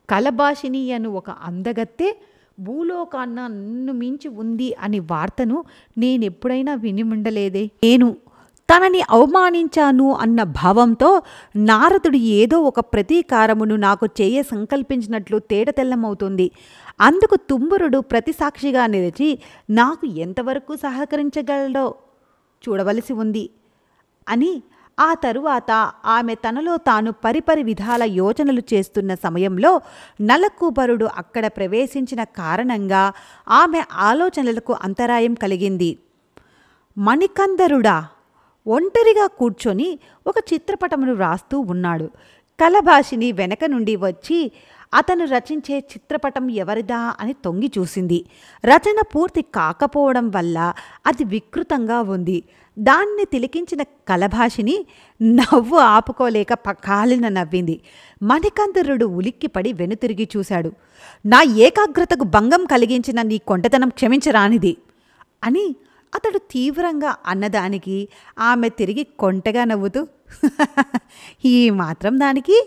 కలభాషిని అను ఒక అందగత్తె భూలోకాన్న నన్ను మించి ఉంది అని వార్తను నేనెప్పుడైనా విని ఉండలేదే. నేను తనని అవమానించాను అన్న భావంతో నారదుడు ఏదో ఒక ప్రతీకారమును నాకు చేయ సంకల్పించినట్లు తేటతెల్లమవుతుంది. అందుకు తుంబురుడు ప్రతిసాక్షిగా నిలిచి నాకు ఎంతవరకు సహకరించగలడో చూడవలసి ఉంది అని ఆ తరువాత ఆమె తనలో తాను పరిపరి విధాల యోచనలు చేస్తున్న సమయంలో నలకూబరుడు అక్కడ ప్రవేశించిన కారణంగా ఆమె ఆలోచనలకు అంతరాయం కలిగింది. మణికందరుడా ఒంటరిగా కూర్చొని ఒక చిత్రపటమును రాస్తూ ఉన్నాడు. కలభాషిని వెనక నుండి వచ్చి అతను రచించే చిత్రపటం ఎవరిదా అని తొంగి చూసింది. రచన పూర్తి కాకపోవడం వల్ల అది వికృతంగా ఉంది. దాన్ని తిలకించిన కలభాషిని నవ్వు ఆపుకోలేక పకాలిన నవ్వింది. మణికందరుడు ఉలిక్కిపడి వెనుతిరిగి చూశాడు. నా ఏకాగ్రతకు భంగం కలిగించిన నీ కొంటతనం క్షమించరానిది అని అతడు తీవ్రంగా అన్నదానికి ఆమె తిరిగి కొంటగా నవ్వుతూ ఈ మాత్రం దానికి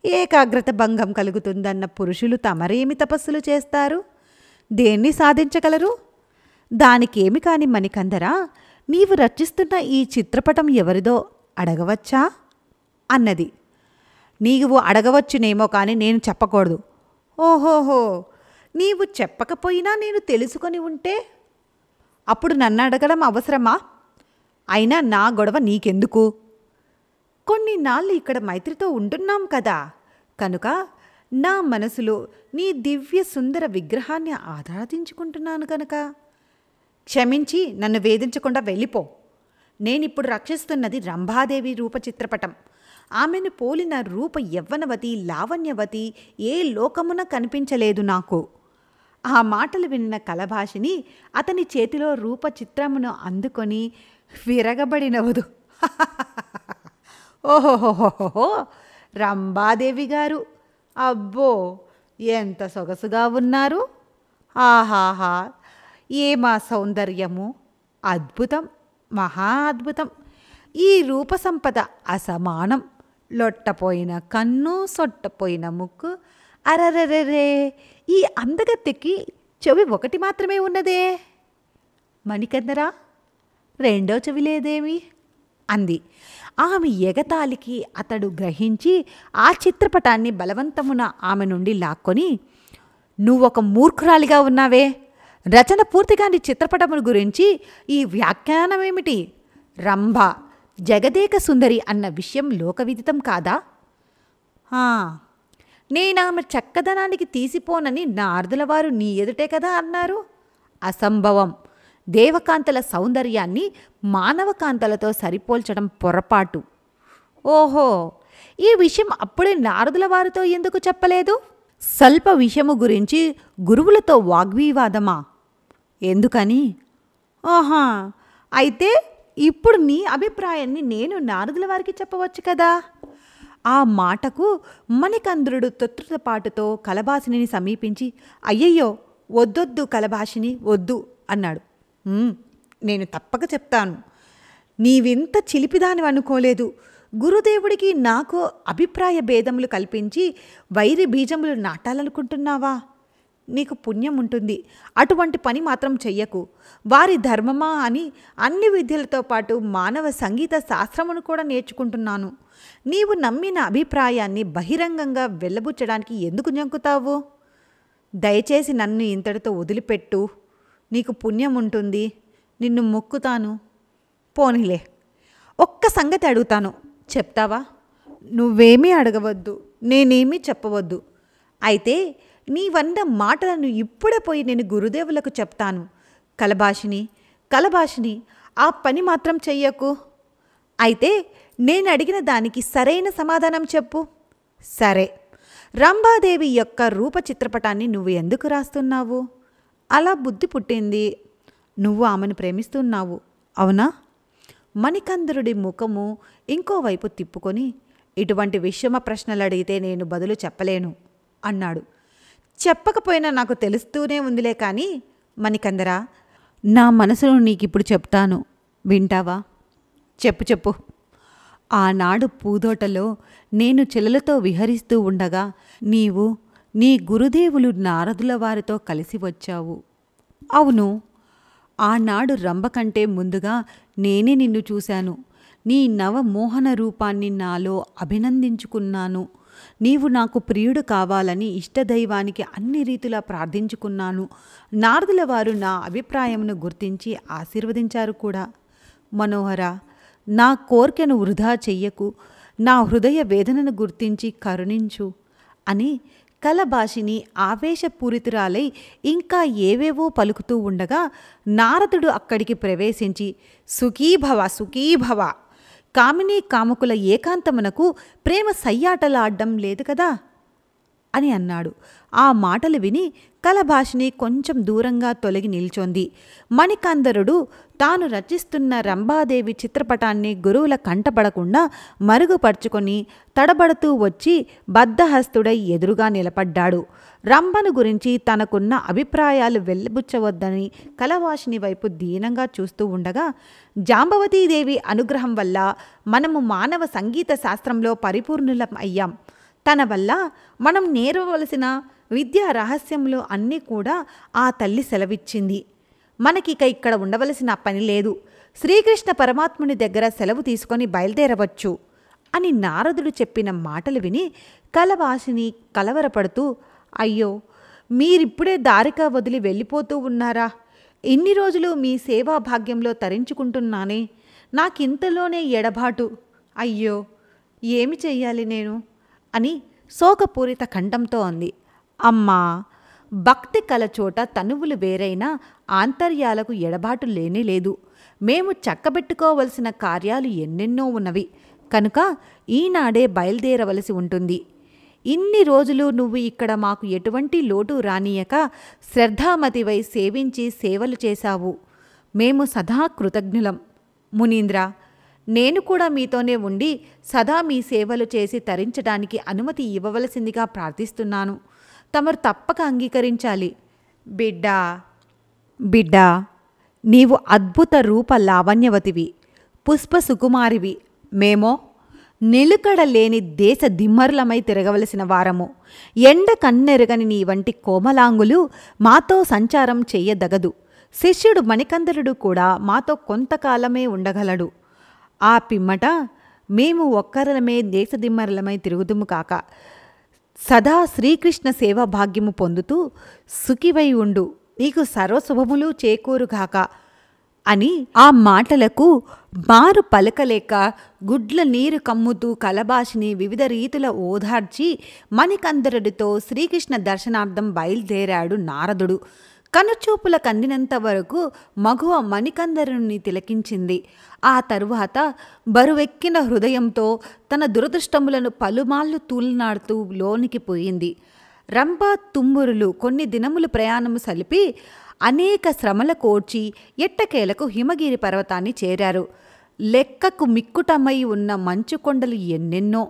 ఏకాగ్రత భంగం కలుగుతుందన్న పురుషులు తమరేమి తపస్సులు చేస్తారు? దేన్ని సాధించగలరు? దానికేమి కాని మణికందరా, నీవు రచిస్తున్న ఈ చిత్రపటం ఎవరిదో అడగవచ్చా అన్నది. నీవు అడగవచ్చునేమో కానీ నేను చెప్పకూడదు. ఓహోహో, నీవు చెప్పకపోయినా నేను తెలుసుకొని ఉంటే అప్పుడు నన్ను అడగడం అవసరమా? అయినా నా గొడవ నీకెందుకు? కొన్ని నాళ్ళు ఇక్కడ మైత్రితో ఉంటున్నాం కదా, కనుక నా మనసులో నీ దివ్య సుందర విగ్రహాన్ని ఆరాధించుకుంటున్నాను కనుక. క్షమించి నన్ను వేధించకుండా వెళ్ళిపో. నేనిప్పుడు రక్షిస్తున్నది రంభాదేవి రూప చిత్రపటం. ఆమెను పోలిన రూప యవ్వనవతి లావణ్యవతి ఏ లోకమున కనిపించలేదు నాకు. ఆ మాటలు విన్న కలభాషిని అతని చేతిలో రూప చిత్రమును అందుకొని విరగబడి నవ్వుదు. ఓహోహోహోహో, రంభాదేవి గారు, అబ్బో ఎంత సొగసుగా ఉన్నారు! ఆహాహా, ఏమా సౌందర్యము! అద్భుతం, మహా అద్భుతం! ఈ రూపసంపద అసమానం. లొట్టపోయిన కన్ను, సొట్టపోయిన ముక్కు. అరరరే, ఈ అందగత్తెకి చెవి ఒకటి మాత్రమే ఉన్నదే. మణికందరా, రెండో చెవి లేదేమి అంది. ఆమె ఎగతాళికి అతడు గ్రహించి ఆ చిత్రపటాన్ని బలవంతమున ఆమె నుండి లాక్కొని, నువ్వొక మూర్ఖురాలిగా ఉన్నావే. రచన పూర్తిగాని చిత్రపటమును గురించి ఈ వ్యాఖ్యానమేమిటి? రంభ జగదేక సుందరి అన్న విషయం లోకవిదితం కాదా? నేనామె చక్కదనానికి తీసిపోనని నారదుల వారు నీ ఎదుటే కదా అన్నారు. అసంభవం. దేవకాంతల సౌందర్యాన్ని మానవకాంతలతో సరిపోల్చడం పొరపాటు. ఓహో, ఈ విషయం అప్పుడే నారదుల వారితో ఎందుకు చెప్పలేదు? స్వల్ప విషయము గురించి గురువులతో వాగ్వివాదమా? ఎందుకని? ఆహా, అయితే ఇప్పుడు నీ అభిప్రాయాన్ని నేను నారదుల వారికి చెప్పవచ్చు కదా. ఆ మాటకు మణికంద్రుడు తొత్రుతపాటుతో కలభాషిని సమీపించి, అయ్యయ్యో, వద్దొద్దు కలభాషిని, వద్దు అన్నాడు. నేను తప్పక చెప్తాను. నీవింత చిలిపిదాని అనుకోలేదు. గురుదేవుడికి నాకు అభిప్రాయ భేదములు కల్పించి వైరి బీజములు నాటాలనుకుంటున్నావా? నీకు పుణ్యం ఉంటుంది. అటువంటి పని మాత్రం చెయ్యకు. వారి ధర్మమా అని అన్ని విద్యలతో పాటు మానవ సంగీత శాస్త్రమును కూడా నేర్చుకుంటున్నాను. నీవు నమ్మిన అభిప్రాయాన్ని బహిరంగంగా వెళ్ళబుచ్చడానికి ఎందుకు జంకుతావు? దయచేసి నన్ను ఇంతటితో వదిలిపెట్టు. నీకు పుణ్యం ఉంటుంది. నిన్ను మొక్కుతాను. పోనీలే, ఒక్క సంగతి అడుగుతాను, చెప్తావా? నువ్వేమీ అడగవద్దు, నేనేమీ చెప్పవద్దు. అయితే నీవన్న మాటలను ఇప్పుడే పోయి నేను గురుదేవులకు చెప్తాను. కలభాషిని, ఆ పని మాత్రం చెయ్యకు. అయితే నేను అడిగిన దానికి సరైన సమాధానం చెప్పు. సరే, రంభాదేవి యొక్క రూప చిత్రపటాన్ని నువ్వు ఎందుకు రాస్తున్నావు? అలా బుద్ధి పుట్టింది. నువ్వు ఆమెను ప్రేమిస్తున్నావు, అవునా? మణికందరుడి ముఖము ఇంకోవైపు తిప్పుకొని, ఇటువంటి విషమ ప్రశ్నలు అడిగితే నేను బదులు చెప్పలేను అన్నాడు. చెప్పకపోయినా నాకు తెలుస్తూనే ఉందిలే కానీ మణికందరా, నా మనసులో నీకిప్పుడు చెప్తాను, వింటావా? చెప్పు. ఆనాడు పూదోటలో నేను చెల్లెలతో విహరిస్తూ ఉండగా నీవు నీ గురుదేవులు నారదుల వారితో కలిసి వచ్చావు. అవును, ఆనాడు రంభ కంటే ముందుగా నేనే నిన్ను చూశాను. నీ నవమోహన రూపాన్ని నాలో అభినందించుకున్నాను. నీవు నాకు ప్రియుడు కావాలని ఇష్టదైవానికి అన్ని రీతులా ప్రార్థించుకున్నాను. నారదుల వారు నా అభిప్రాయమును గుర్తించి ఆశీర్వదించారు కూడా. మనోహర, నా కోర్కెను వృధా చెయ్యకు, నా హృదయ వేదనను గుర్తించి కరుణించు అని కలభాషిని ఆవేశపూరితురాలై ఇంకా ఏవేవో పలుకుతూ ఉండగా నారదుడు అక్కడికి ప్రవేశించి, సుఖీభవ, కామినీ కాముకుల ఏకాంతమునకు ప్రేమ సయ్యాటలాడ్డం లేదు కదా అని అన్నాడు. ఆ మాటలు విని కలభాషిని కొంచెం దూరంగా తొలగి నిల్చొంది. మణికందరుడు తాను రచిస్తున్న రంభాదేవి చిత్రపటాన్ని గురువుల కంటపడకుండా మరుగుపరుచుకొని తడబడుతూ వచ్చి బద్ధహస్తుడై ఎదురుగా నిలబడ్డాడు. రంభను గురించి తనకున్న అభిప్రాయాలు వెల్లబుచ్చవద్దని కలభాషిని వైపు దీనంగా చూస్తూ ఉండగా, జాంబవతీదేవి అనుగ్రహం వల్ల మనము మానవ సంగీత శాస్త్రంలో పరిపూర్ణులం అయ్యాం. తన వల్ల మనం నేర్వవలసిన విద్యా రహస్యములు అన్నీ కూడా ఆ తల్లి సెలవిచ్చింది. మనకిక ఇక్కడ ఉండవలసిన పని లేదు. శ్రీకృష్ణ పరమాత్ముని దగ్గర సెలవు తీసుకొని బయలుదేరవచ్చు అని నారదుడు చెప్పిన మాటలు విని కలభాషిని కలవరపడుతూ, అయ్యో, మీరిప్పుడే దారిక వదిలి వెళ్ళిపోతూ ఉన్నారా? ఇన్ని రోజులు మీ సేవా భాగ్యంలో తరించుకుంటున్నానే, నాకింతలోనే ఎడబాటు. అయ్యో, ఏమి చెయ్యాలి నేను అని శోకపూరిత కంఠంతో అంది. అమ్మా, భక్తి కల చోట తనువులు వేరైనా ఆంతర్యాలకు ఎడబాటు లేనేలేదు. మేము చక్కబెట్టుకోవలసిన కార్యాలు ఎన్నెన్నో ఉన్నవి కనుక ఈనాడే బయలుదేరవలసి ఉంటుంది. ఇన్ని రోజులు నువ్వు ఇక్కడ మాకు ఎటువంటి లోటు రానియక శ్రద్ధామతివై సేవించి సేవలు చేశావు. మేము సదా కృతజ్ఞులం. మునీంద్ర, నేను కూడా మీతోనే ఉండి సదా మీ సేవలు చేసి తరించడానికి అనుమతి ఇవ్వవలసిందిగా ప్రార్థిస్తున్నాను. తమరు తప్పక అంగీకరించాలి. బిడ్డా, నీవు అద్భుత రూప లావణ్యవతివి, పుష్ప సుకుమారివి. మేమో నిలుకడలేని దేశ దిమ్మరులమై తిరగవలసిన వారము. ఎండ కన్నెరగని నీ వంటి కోమలాంగులు మాతో సంచారం చెయ్యదగదు. శిష్యుడు మణికందరుడు కూడా మాతో కొంతకాలమే ఉండగలడు. ఆ పిమ్మట మేము ఒక్కరలమే దేశదిమ్మరలమై తిరుగుదుము కాక సదా శ్రీకృష్ణ సేవా భాగ్యము పొందుతూ సుఖివై ఉండు. నీకు సర్వశుభములు చేకూరుగాక అని ఆ మాటలకు మారు పలకలేక గుడ్ల నీరు కమ్ముతూ కలభాషిని వివిధ రీతుల ఓదార్చి మణికందరుడితో శ్రీకృష్ణ దర్శనార్థం బయలుదేరాడు నారదుడు. కనుచూపుల కందినంత వరకు మగువ మణికందరుని తిలకించింది. ఆ తరువాత బరువెక్కిన హృదయంతో తన దురదృష్టములను పలుమార్లు తూలనాడుతూ లోనికి పోయింది. రంభ తుమ్మురులు కొన్ని దినములు ప్రయాణము సలిపి అనేక శ్రమల కోర్చి ఎట్టకేలకు హిమగిరి పర్వతాన్ని చేరారు. లెక్కకు మిక్కుటమై ఉన్న మంచు కొండలు ఎన్నెన్నో.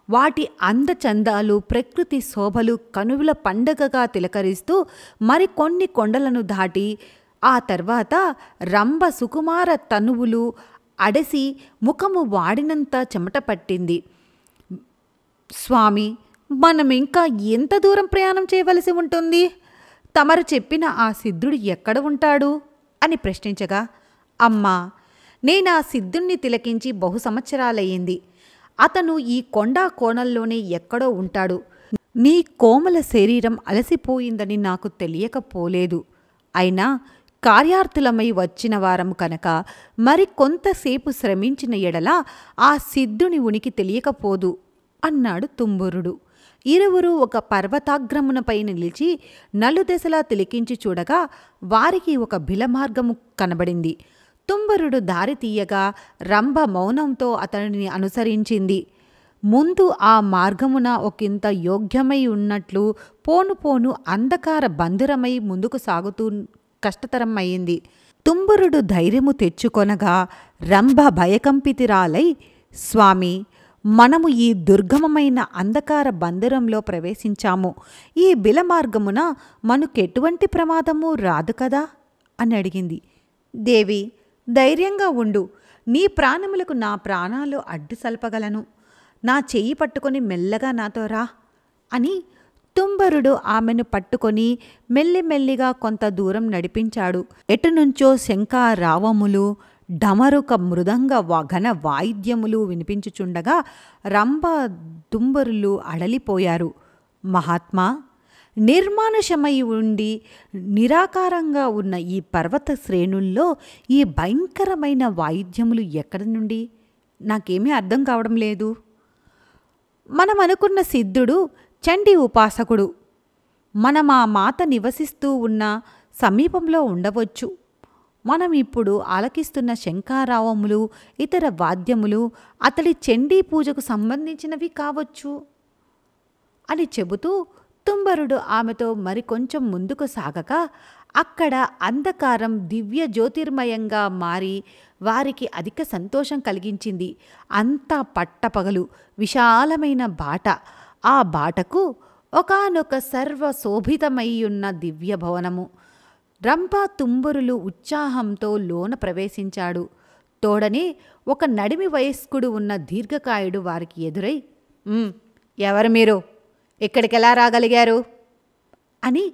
వాటి అందచందాలు, ప్రకృతి శోభలు కనువుల పండగగా తిలకరిస్తూ మరికొన్ని కొండలను దాటి ఆ తర్వాత రంభ సుకుమార తనువులు అడసి ముఖము వాడినంత చెమట పట్టింది. స్వామి, మనం ఇంకా ఎంత దూరం ప్రయాణం చేయవలసి ఉంటుంది? తమరు చెప్పిన ఆ సిద్ధుడు ఎక్కడ ఉంటాడు అని ప్రశ్నించగా, అమ్మా, నేనా సిద్ధుణ్ణి తిలకించి బహు సంవత్సరాలయ్యింది. అతను ఈ కొండా కోణంలోనే ఎక్కడో ఉంటాడు. నీ కోమల శరీరం అలసిపోయిందని నాకు తెలియకపోలేదు. అయినా కార్యార్థులమై వచ్చిన వారం కనుక మరి కొంతసేపు శ్రమించిన ఎడల ఆ సిద్ధుని ఉనికి తెలియకపోదు అన్నాడు తుంబురుడు. ఇరువురు ఒక పర్వతాగ్రమునపై నిలిచి నలుదెసలా తిలికించి చూడగా వారికి ఒక బిలమార్గము కనబడింది. తుంబురుడు దారి తీయగా రంభ మౌనంతో అతనిని అనుసరించింది. ముందు ఆ మార్గమున ఒకంత యోగ్యమై ఉన్నట్లు పోను పోను అంధకార బంధురమై ముందుకు సాగుతూ కష్టతరం అయింది. తుంబురుడు ధైర్యము తెచ్చుకొనగా రంభ భయకంపితురాలై, స్వామి, మనము ఈ దుర్గమమైన అంధకార బంధురంలో ప్రవేశించాము. ఈ బిలమార్గమున మనకెటువంటి ప్రమాదము రాదు కదా అని అడిగింది. దేవి, ధైర్యంగా ఉండు. నీ ప్రాణములకు నా ప్రాణాలు అడ్డు సల్పగలను. నా చెయ్యి పట్టుకొని మెల్లగా నాతో రా అని తుంబరుడు ఆమెను పట్టుకొని మెల్లిమెల్లిగా కొంత దూరం నడిపించాడు. ఎటునుంచో శంఖారావములు, డమరుక మృదంగ ఘన వాయిద్యములు వినిపించుచుండగా రంభ తుంబరులు అడలిపోయారు. మహాత్మా, నిర్మానుషమై ఉండి నిరాకారంగా ఉన్న ఈ పర్వత శ్రేణుల్లో ఈ భయంకరమైన వాయిద్యములు ఎక్కడి నుండి? నాకేమీ అర్థం కావడం లేదు. మనం అనుకున్న సిద్ధుడు చండీ ఉపాసకుడు. మనం ఆ మాత నివసిస్తూ ఉన్న సమీపంలో ఉండవచ్చు. మనం ఇప్పుడు ఆలకిస్తున్న శంఖారావములు, ఇతర వాద్యములు అతడి చండీ పూజకు సంబంధించినవి కావచ్చు అని చెబుతూ తుంబరుడు ఆమెతో మరికొంచెం ముందుకు సాగగా అక్కడ అంధకారం దివ్య జ్యోతిర్మయంగా మారి వారికి అధిక సంతోషం కలిగించింది. అంతా పట్టపగలు, విశాలమైన బాట. ఆ బాటకు ఒకానొక సర్వశోభితమయ్యున్న దివ్య భవనము. రంభ తుంబురులు ఉత్సాహంతో లోన ప్రవేశించాడు. తోడనే ఒక నడిమి వయస్కుడు ఉన్న దీర్ఘకాయుడు వారికి ఎదురై, ఎవరు మీరు? ఇక్కడికెలా రాగలిగారు అని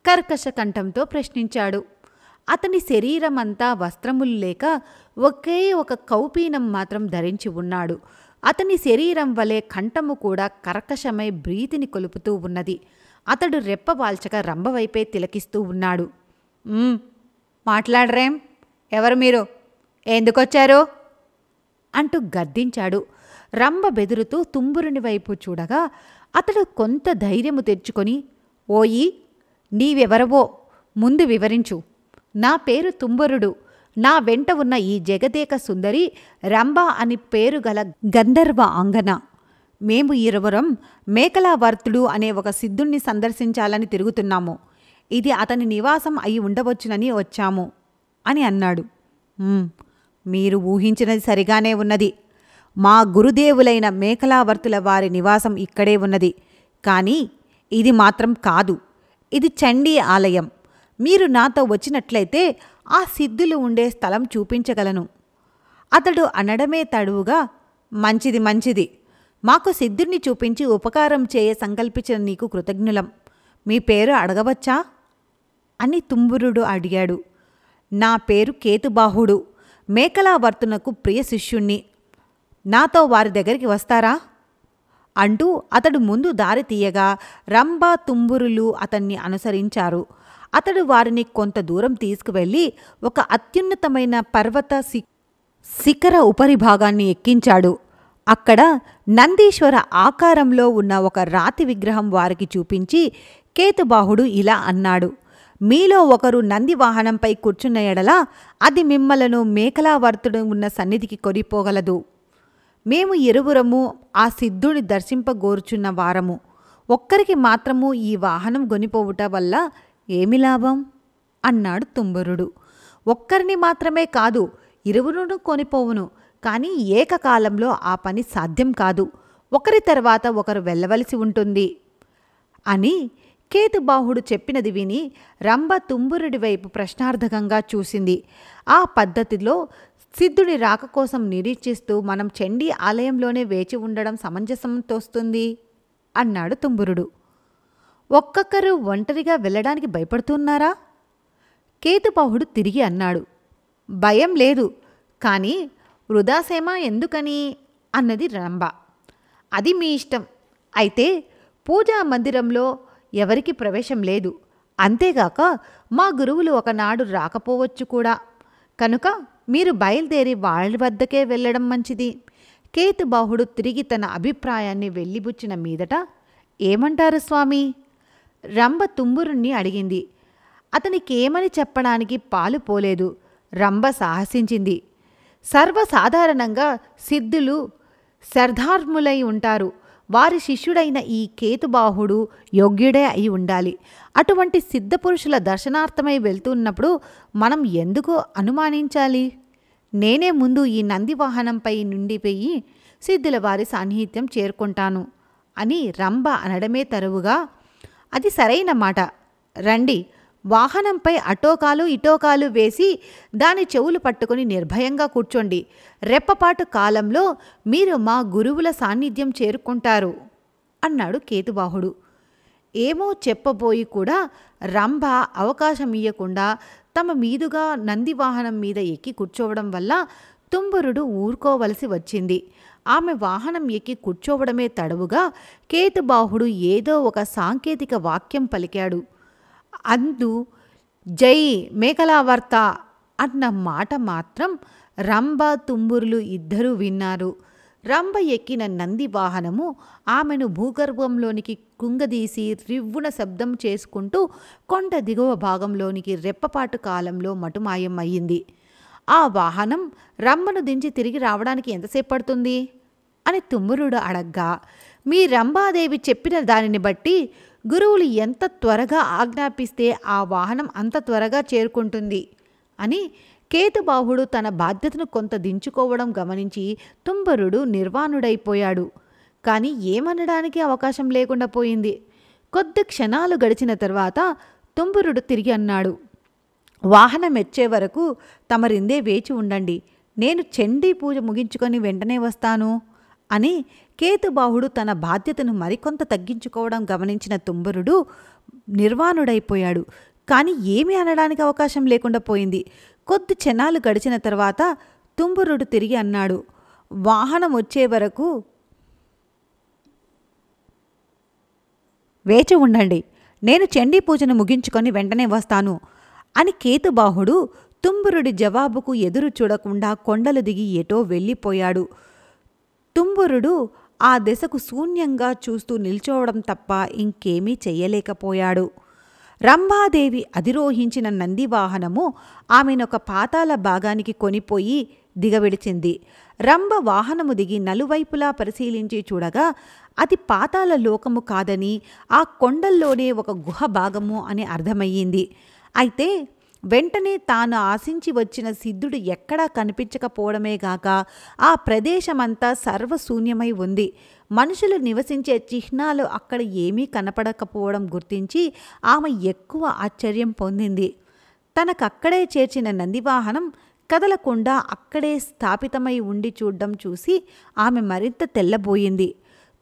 కర్కశ కంఠంతో ప్రశ్నించాడు. అతని శరీరమంతా వస్త్రములు లేక ఒకే ఒక కౌపీనం మాత్రం ధరించి ఉన్నాడు. అతని శరీరం వలె కంఠము కూడా కర్కశమై బ్రీతిని కొలుపుతూ ఉన్నది. అతడు రెప్పవాల్చక రంభవైపే తిలకిస్తూ ఉన్నాడు. మాట్లాడరేం? ఎవరు మీరు? ఎందుకొచ్చారు అంటూ గద్దించాడు. రంభ బెదురుతూ తుంబురుని వైపు చూడగా అతడు కొంత ధైర్యము తెచ్చుకొని, ఓయి, నీవెవరవో ముందు వివరించు. నా పేరు తుంబురుడు. నా వెంట ఉన్న ఈ జగదేక సుందరి రంభ అని పేరు గల గంధర్వ అంగన. మేము ఇరువురం మేకలావర్తుడు అనే ఒక సిద్ధుణ్ణి సందర్శించాలని తిరుగుతున్నాము. ఇది అతని నివాసం అయి ఉండవచ్చునని వచ్చాము అని అన్నాడు. మీరు ఊహించినది సరిగానే ఉన్నది. మా గురుదేవులైన మేకలావర్తుల వారి నివాసం ఇక్కడే ఉన్నది. కానీ ఇది మాత్రం కాదు. ఇది చండీ ఆలయం. మీరు నాతో వచ్చినట్లయితే ఆ సిద్ధులు ఉండే స్థలం చూపించగలను. అతడు అనడమే తడువుగా, మంచిది మంచిది. మాకు సిద్ధుణ్ణి చూపించి ఉపకారం చేయ సంకల్పించిన నీకు కృతజ్ఞులం. మీ పేరు అడగవచ్చా అని తుంబురుడు అడిగాడు. నా పేరు కేతుబాహుడు. మేకలావర్తునకు ప్రియ శిష్యుణ్ణి. నాతో వారి దగ్గరికి వస్తారా అంటూ అతడు ముందు దారి తీయగా రంభ తుంబురులు అతన్ని అనుసరించారు. అతడు వారిని కొంత దూరం తీసుకువెళ్ళి ఒక అత్యున్నతమైన పర్వత శిఖర ఉపరిభాగాన్ని ఎక్కించాడు. అక్కడ నందీశ్వర ఆకారంలో ఉన్న ఒక రాతి విగ్రహం వారికి చూపించి కేతుబాహుడు ఇలా అన్నాడు. మీలో ఒకరు నంది వాహనంపై కూర్చున్న ఎడల అది మిమ్మలను మేకలావర్తుడు ఉన్న సన్నిధికి కొనిపోగలదు. మేము ఇరువురము ఆ సిద్ధుని దర్శింపగోరుచున్న వారము. ఒక్కరికి మాత్రము ఈ వాహనం గొనిపోవుట వల్ల ఏమి లాభం అన్నాడు తుంబురుడు. ఒక్కరిని మాత్రమే కాదు, ఇరువురును కొనిపోవును. కానీ ఏకకాలంలో ఆ పని సాధ్యం కాదు. ఒకరి తర్వాత ఒకరు వెళ్ళవలసి ఉంటుంది అని కేతుబాహుడు చెప్పినది విని రంభ తుంబురుడి వైపు ప్రశ్నార్థకంగా చూసింది. ఆ పద్ధతిలో సిద్ధుడి రాక కోసం నిరీక్షిస్తూ మనం చండీ ఆలయంలోనే వేచి ఉండడం సమంజసం తోస్తుంది అన్నాడు తుంబురుడు. ఒక్కొక్కరు ఒంటరిగా వెళ్ళడానికి భయపడుతున్నారా? కేతుబాహుడు తిరిగి అన్నాడు. భయం లేదు, కానీ వృధాసేమ ఎందుకని అన్నది రంభ. అది మీ ఇష్టం. అయితే పూజా మందిరంలో ఎవరికి ప్రవేశం లేదు. అంతేగాక మా గురువులు ఒకనాడు రాకపోవచ్చు కూడా. కనుక మీరు బయలుదేరి వాళ్ళ వద్దకే వెళ్ళడం మంచిది. కేతుబాహుడు తిరిగి తన అభిప్రాయాన్ని వెళ్ళిబుచ్చిన మీదట, ఏమంటారు స్వామి? రంభ తుంబురుణ్ణి అడిగింది. అతనికేమని చెప్పడానికి పాలు పోలేదు. రంభ సాహసించింది. సర్వసాధారణంగా సిద్ధులు శర్ధార్ములై ఉంటారు. వారి శిష్యుడైన ఈ కేతుబాహుడు యోగ్యుడే అయి ఉండాలి. అటువంటి సిద్ధపురుషుల దర్శనార్థమై వెళ్తున్నప్పుడు మనం ఎందుకు అనుమానించాలి? నేనే ముందు ఈ నందివాహనంపై నుండిపోయి సిద్ధుల వారి సాన్నిహిత్యం చేరుకుంటాను అని రంభ అనడమే తరువుగా, అది సరైన మాట. రండి, వాహనంపై అటోకాలు ఇటోకాలు వేసి దాని చెవులు పట్టుకుని నిర్భయంగా కూర్చోండి. రెప్పపాటు కాలంలో మీరు మా గురువుల సాన్నిధ్యం చేరుకుంటారు అన్నాడు కేతుబాహుడు. ఏమో చెప్పబోయి కూడా రంభ అవకాశం ఇయ్యకుండా తమ మీదుగా నందివాహనం మీద ఎక్కి కూర్చోవడం వల్ల తుంబురుడు ఊరుకోవలసి వచ్చింది. ఆమె వాహనం ఎక్కి కూర్చోవడమే తడవుగా కేతుబాహుడు ఏదో ఒక సాంకేతిక వాక్యం పలికాడు. అందు జై మేకలావర్త అన్న మాట మాత్రం రంభ తుంబురులు ఇద్దరూ విన్నారు. రంభ ఎక్కిన నంది వాహనము ఆమెను భూగర్భంలోనికి కుంగదీసి రివ్వున శబ్దం చేసుకుంటూ కొండ దిగువ భాగంలోనికి రెప్పపాటు కాలంలో మటుమాయం అయ్యింది. ఆ వాహనం రంభను దించి తిరిగి రావడానికి ఎంతసేపు పడుతుంది అని తుంబురుడు అడగ్గా, మీ రంభాదేవి చెప్పిన దానిని బట్టి గురువులు ఎంత త్వరగా ఆజ్ఞాపిస్తే ఆ వాహనం అంత త్వరగా చేరుకుంటుంది అని కేతుబాహుడు తన బాధ్యతను కొంత దించుకోవడం గమనించి తుంబురుడు నిర్వాణుడైపోయాడు. కానీ ఏమనడానికి అవకాశం లేకుండా పోయింది. కొద్ది క్షణాలు గడిచిన తర్వాత తుంబురుడు తిరిగి అన్నాడు, వాహనం ఎచ్చే వరకు తమరిందే వేచి ఉండండి. నేను చండీ పూజ ముగించుకొని వెంటనే వస్తాను అని కేతుబాహుడు తన బాధ్యతను మరికొంత తగ్గించుకోవడం గమనించిన తుంబురుడు నిర్వాణుడైపోయాడు. కానీ ఏమీ అనడానికి అవకాశం లేకుండా పోయింది. కొద్ది క్షణాలు గడిచిన తర్వాత తుంబురుడు తిరిగి అన్నాడు, వాహనం వచ్చే వరకు వేచి ఉండండి. నేను చండీ పూజను ముగించుకొని వెంటనే వస్తాను అని కేతుబాహుడు తుంబురుడి జవాబుకు ఎదురు చూడకుండా కొండలు దిగి ఎటో వెళ్ళిపోయాడు. తుంబురుడు ఆ దశకు శూన్యంగా చూస్తూ నిల్చోవడం తప్ప ఇంకేమీ చెయ్యలేకపోయాడు. రంభాదేవి అధిరోహించిన నందివాహనము ఆమెనొక పాతాళ భాగానికి కొనిపోయి దిగవిడిచింది. రంభ వాహనము దిగి నలువైపులా పరిశీలించి చూడగా అది పాతాళ లోకము కాదని, ఆ కొండల్లోనే ఒక గుహ భాగము అని అర్థమయ్యింది. అయితే వెంటనే తాను ఆశించి వచ్చిన సిద్ధుడు ఎక్కడా కనిపించకపోవడమే గాక ఆ ప్రదేశమంతా సర్వశూన్యమై ఉంది. మనుషులు నివసించే చిహ్నాలు అక్కడ ఏమీ కనపడకపోవడం గుర్తించి ఆమె ఎక్కువ ఆశ్చర్యం పొందింది. తనకక్కడే చేర్చిన నందివాహనం కదలకుండా అక్కడే స్థాపితమై ఉండి చూడ్డం చూసి ఆమె మరింత తెల్లబోయింది.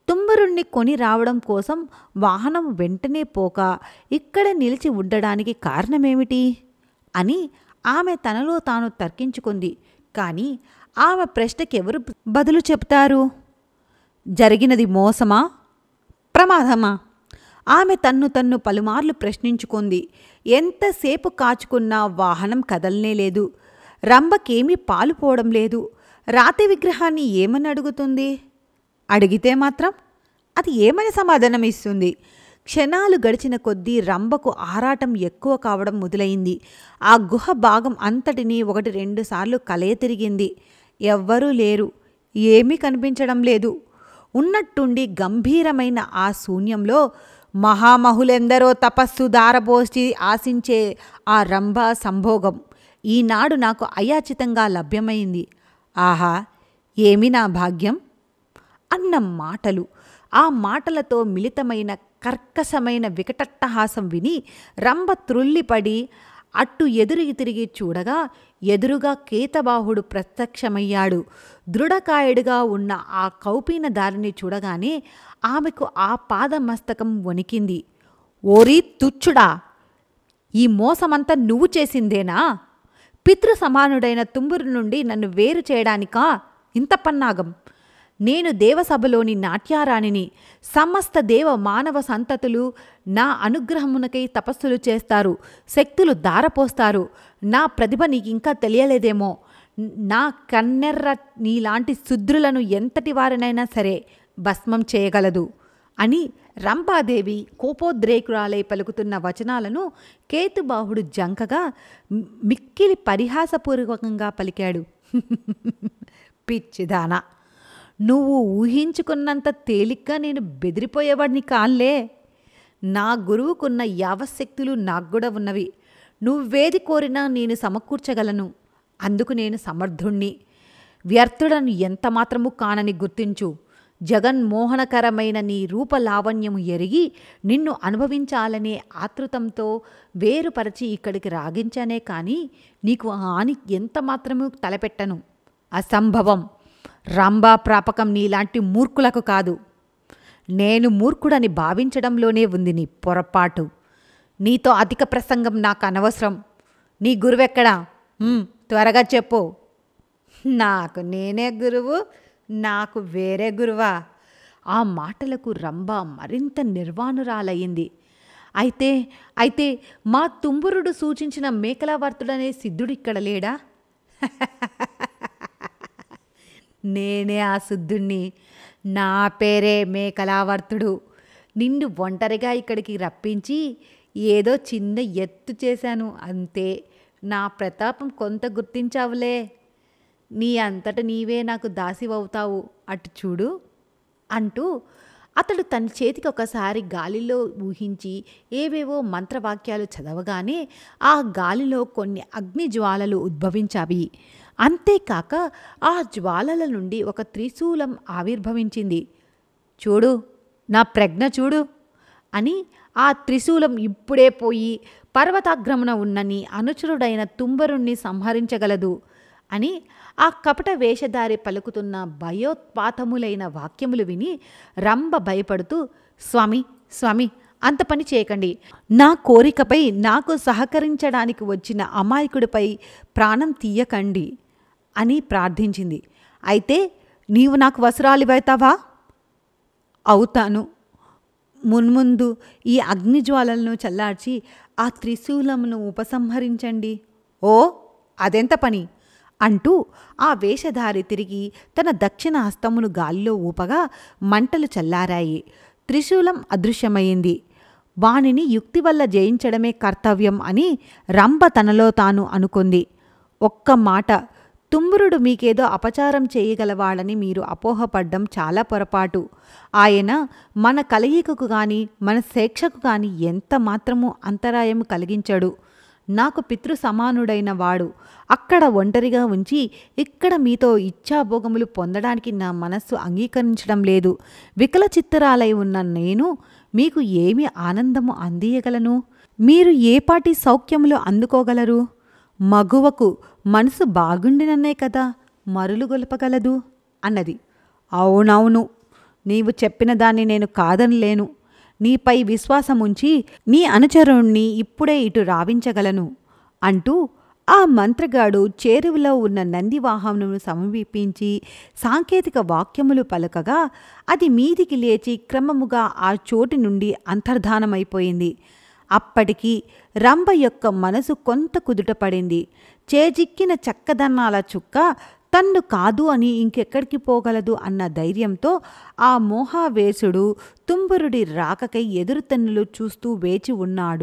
తుంబురుణ్ణి కొని రావడం కోసం వాహనం వెంటనే పోక ఇక్కడే నిలిచి ఉండడానికి కారణమేమిటి అని ఆమె తనలో తాను తర్కించుకుంది. కానీ ఆమె ప్రశ్నకెవరు బదులు చెప్తారు? జరిగినది మోసమా, ప్రమాదమా? ఆమె తన్ను పలుమార్లు ప్రశ్నించుకుంది. ఎంతసేపు కాచుకున్నా వాహనం కదలనే లేదు. రంభకేమీ పాలు పోవడం లేదు. రాతి విగ్రహాన్ని ఏమని అడుగుతుంది? అడిగితే మాత్రం అది ఏమని సమాధానం ఇస్తుంది? క్షణాలు గడిచిన కొద్దీ రంభకు ఆరాటం ఎక్కువ కావడం మొదలైంది. ఆ గుహ భాగం అంతటినీ 1-2 సార్లు కలయ తిరిగింది. ఎవ్వరూ లేరు. ఏమీ కనిపించడం లేదు. ఉన్నట్టుండి గంభీరమైన ఆ శూన్యంలో మహామహులెందరో తపస్సు దారపోసి ఆశించే ఆ రంభ సంభోగం ఈనాడు నాకు అయాచితంగా లభ్యమైంది. ఆహా, ఏమి నా భాగ్యం అన్న మాటలు, ఆ మాటలతో మిళితమైన కర్కశమైన వికటట్టహాసం విని రంభ త్రుళ్ళిపడి అట్టు ఎదురుగి తిరిగి చూడగా ఎదురుగా కేతుబాహుడు ప్రత్యక్షమయ్యాడు. దృఢకాయుడుగా ఉన్న ఆ కౌపీన దారిని చూడగానే ఆమెకు ఆ పాదమస్తకం వణికింది. ఓరీ తుచ్చుడా, ఈ మోసమంతా నువ్వు చేసిందేనా? పితృ సమానుడైన తుంబురు నుండి నన్ను వేరు చేయడానికా ఇంత పన్నాగం? నేను దేవసభలోని నాట్యారాణిని. సమస్త దేవ మానవ సంతతులు నా అనుగ్రహమునకై తపస్సులు చేస్తారు, శక్తులు ధారపోస్తారు. నా ప్రతిభ నీకింకా తెలియలేదేమో. నా కన్నెర్ర నీలాంటి శుద్రులను ఎంతటి వారినైనా సరే భస్మం చేయగలదు అని రంభాదేవి కోపోద్రేకురాలై పలుకుతున్న వచనాలను కేతుబాహుడు జంకగా మిక్కిలి పరిహాసపూర్వకంగా పలికాడు. పిచ్చిదానా, నువ్వు ఊహించుకున్నంత తేలిగ్గా నేను బెదిరిపోయేవాడిని కాన్లే. నా గురువుకున్న యావశక్తులు నాకు కూడా ఉన్నవి. నువ్వేది కోరినా నేను సమకూర్చగలను. అందుకు నేను సమర్థుణ్ణి. వ్యర్థుడను ఎంతమాత్రము కానని గుర్తించు. జగన్మోహనకరమైన నీ రూపలావణ్యము ఎరిగి నిన్ను అనుభవించాలనే ఆతృతంతో వేరుపరచి ఇక్కడికి రాగించానే కానీ నీకు హాని ఎంతమాత్రము తలపెట్టను. అసంభవం. రంభా ప్రాపకం నీలాంటి మూర్ఖులకు కాదు. నేను మూర్ఖుడని భావించడంలోనే ఉంది నీ పొరపాటు. నీతో అధిక ప్రసంగం నాకు అనవసరం. నీ గురువెక్కడా? త్వరగా చెప్పు. నాకు నేనే గురువు, నాకు వేరే గురువా? ఆ మాటలకు రంభ మరింత నిర్వాణురాలయ్యింది. అయితే మా తుంబురుడు సూచించిన మేకలావర్తుడనే సిద్ధుడిక్కడ లేడా? నేనే ఆ సిద్ధుణ్ణి. నా పేరే మేకలావర్తుడు. నిన్ను ఒంటరిగా ఇక్కడికి రప్పించి ఏదో చిన్న ఎత్తు చేశాను అంతే. నా ప్రతాపం కొంత గుర్తించావులే. నీ అంతట నీవే నాకు దాసివవుతావు, అటు చూడు అంటూ అతడు తన చేతికి ఒకసారి గాలిలో ఊహించి ఏవేవో మంత్రవాక్యాలు చదవగానే ఆ గాలిలో కొన్ని అగ్నిజ్వాలలు ఉద్భవించావి. అంతేకాక ఆ జ్వాలల నుండి ఒక త్రిశూలం ఆవిర్భవించింది. చూడు, నా ప్రజ్ఞ చూడు అని ఆ త్రిశూలం ఇప్పుడే పోయి పర్వతాగ్రమున ఉన్న నీ అనుచరుడైన తుంబరుణ్ణి సంహరించగలదు అని ఆ కపట వేషధారి పలుకుతున్న భయోత్పాతములైన వాక్యములు విని రంభ భయపడుతూ, స్వామి స్వామి, అంత పని చేయకండి. నా కోరికపై నాకు సహకరించడానికి వచ్చిన అమాయకుడిపై ప్రాణం తీయకండి అని ప్రార్థించింది. అయితే నీవు నాకు వసురాలివైతావా? అవుతాను. మున్ముందు ఈ అగ్నిజ్వాలలను చల్లార్చి ఆ త్రిశూలమును ఉపసంహరించండి. ఓ, అదెంత పని అంటూ ఆ వేషధారి తిరిగి తన దక్షిణ హస్తమును గాలిలో ఊపగా మంటలు చల్లారాయి. త్రిశూలం అదృశ్యమైంది. వానిని యుక్తి వల్ల జయించడమే కర్తవ్యం అని రంభ తనలో తాను అనుకుంది. ఒక్క మాట, తుంబురుడు మీకేదో అపచారం చేయగలవాడని మీరు అపోహపడ్డం చాలా పొరపాటు. ఆయన మన కలయికకు గాని మన శేక్షకు గాని ఎంత మాత్రము అంతరాయం కలిగించడు. నాకు పితృ సమానుడైన వాడు అక్కడ ఒంటరిగా ఉంచి ఇక్కడ మీతో ఇచ్ఛాభోగములు పొందడానికి నా మనస్సు అంగీకరించడం లేదు. వికలచిత్తరాలై ఉన్న నేను మీకు ఏమి ఆనందము అందియగలను? మీరు ఏపాటి సౌఖ్యములు అందుకోగలరు? మగువకు మనసు బాగుండినన్నే కదా మరులు గొలపగలదు అన్నది. అవునవును, నీవు చెప్పిన దాన్ని నేను కాదనలేను. నీపై విశ్వాసముంచి నీ అనుచరుణ్ణి ఇప్పుడే ఇటు రావించగలను అంటూ ఆ మంత్రగాడు చేరువలో ఉన్న నందివాహనమును సమీపించి సాంకేతిక వాక్యములు పలకగా అది మీదికి లేచి క్రమముగా ఆ చోటి నుండి అంతర్ధానమైపోయింది. అప్పటికి రంభ యొక్క మనసు కొంత కుదుటపడింది. చేజిక్కిన చక్కదన్నాల చుక్క తన్ను కాదు అని ఇంకెక్కడికి పోగలదు అన్న ధైర్యంతో ఆ మోహావేశుడు తుంబురుడి రాకకై ఎదురుతన్నులు చూస్తూ వేచి ఉన్నాడు.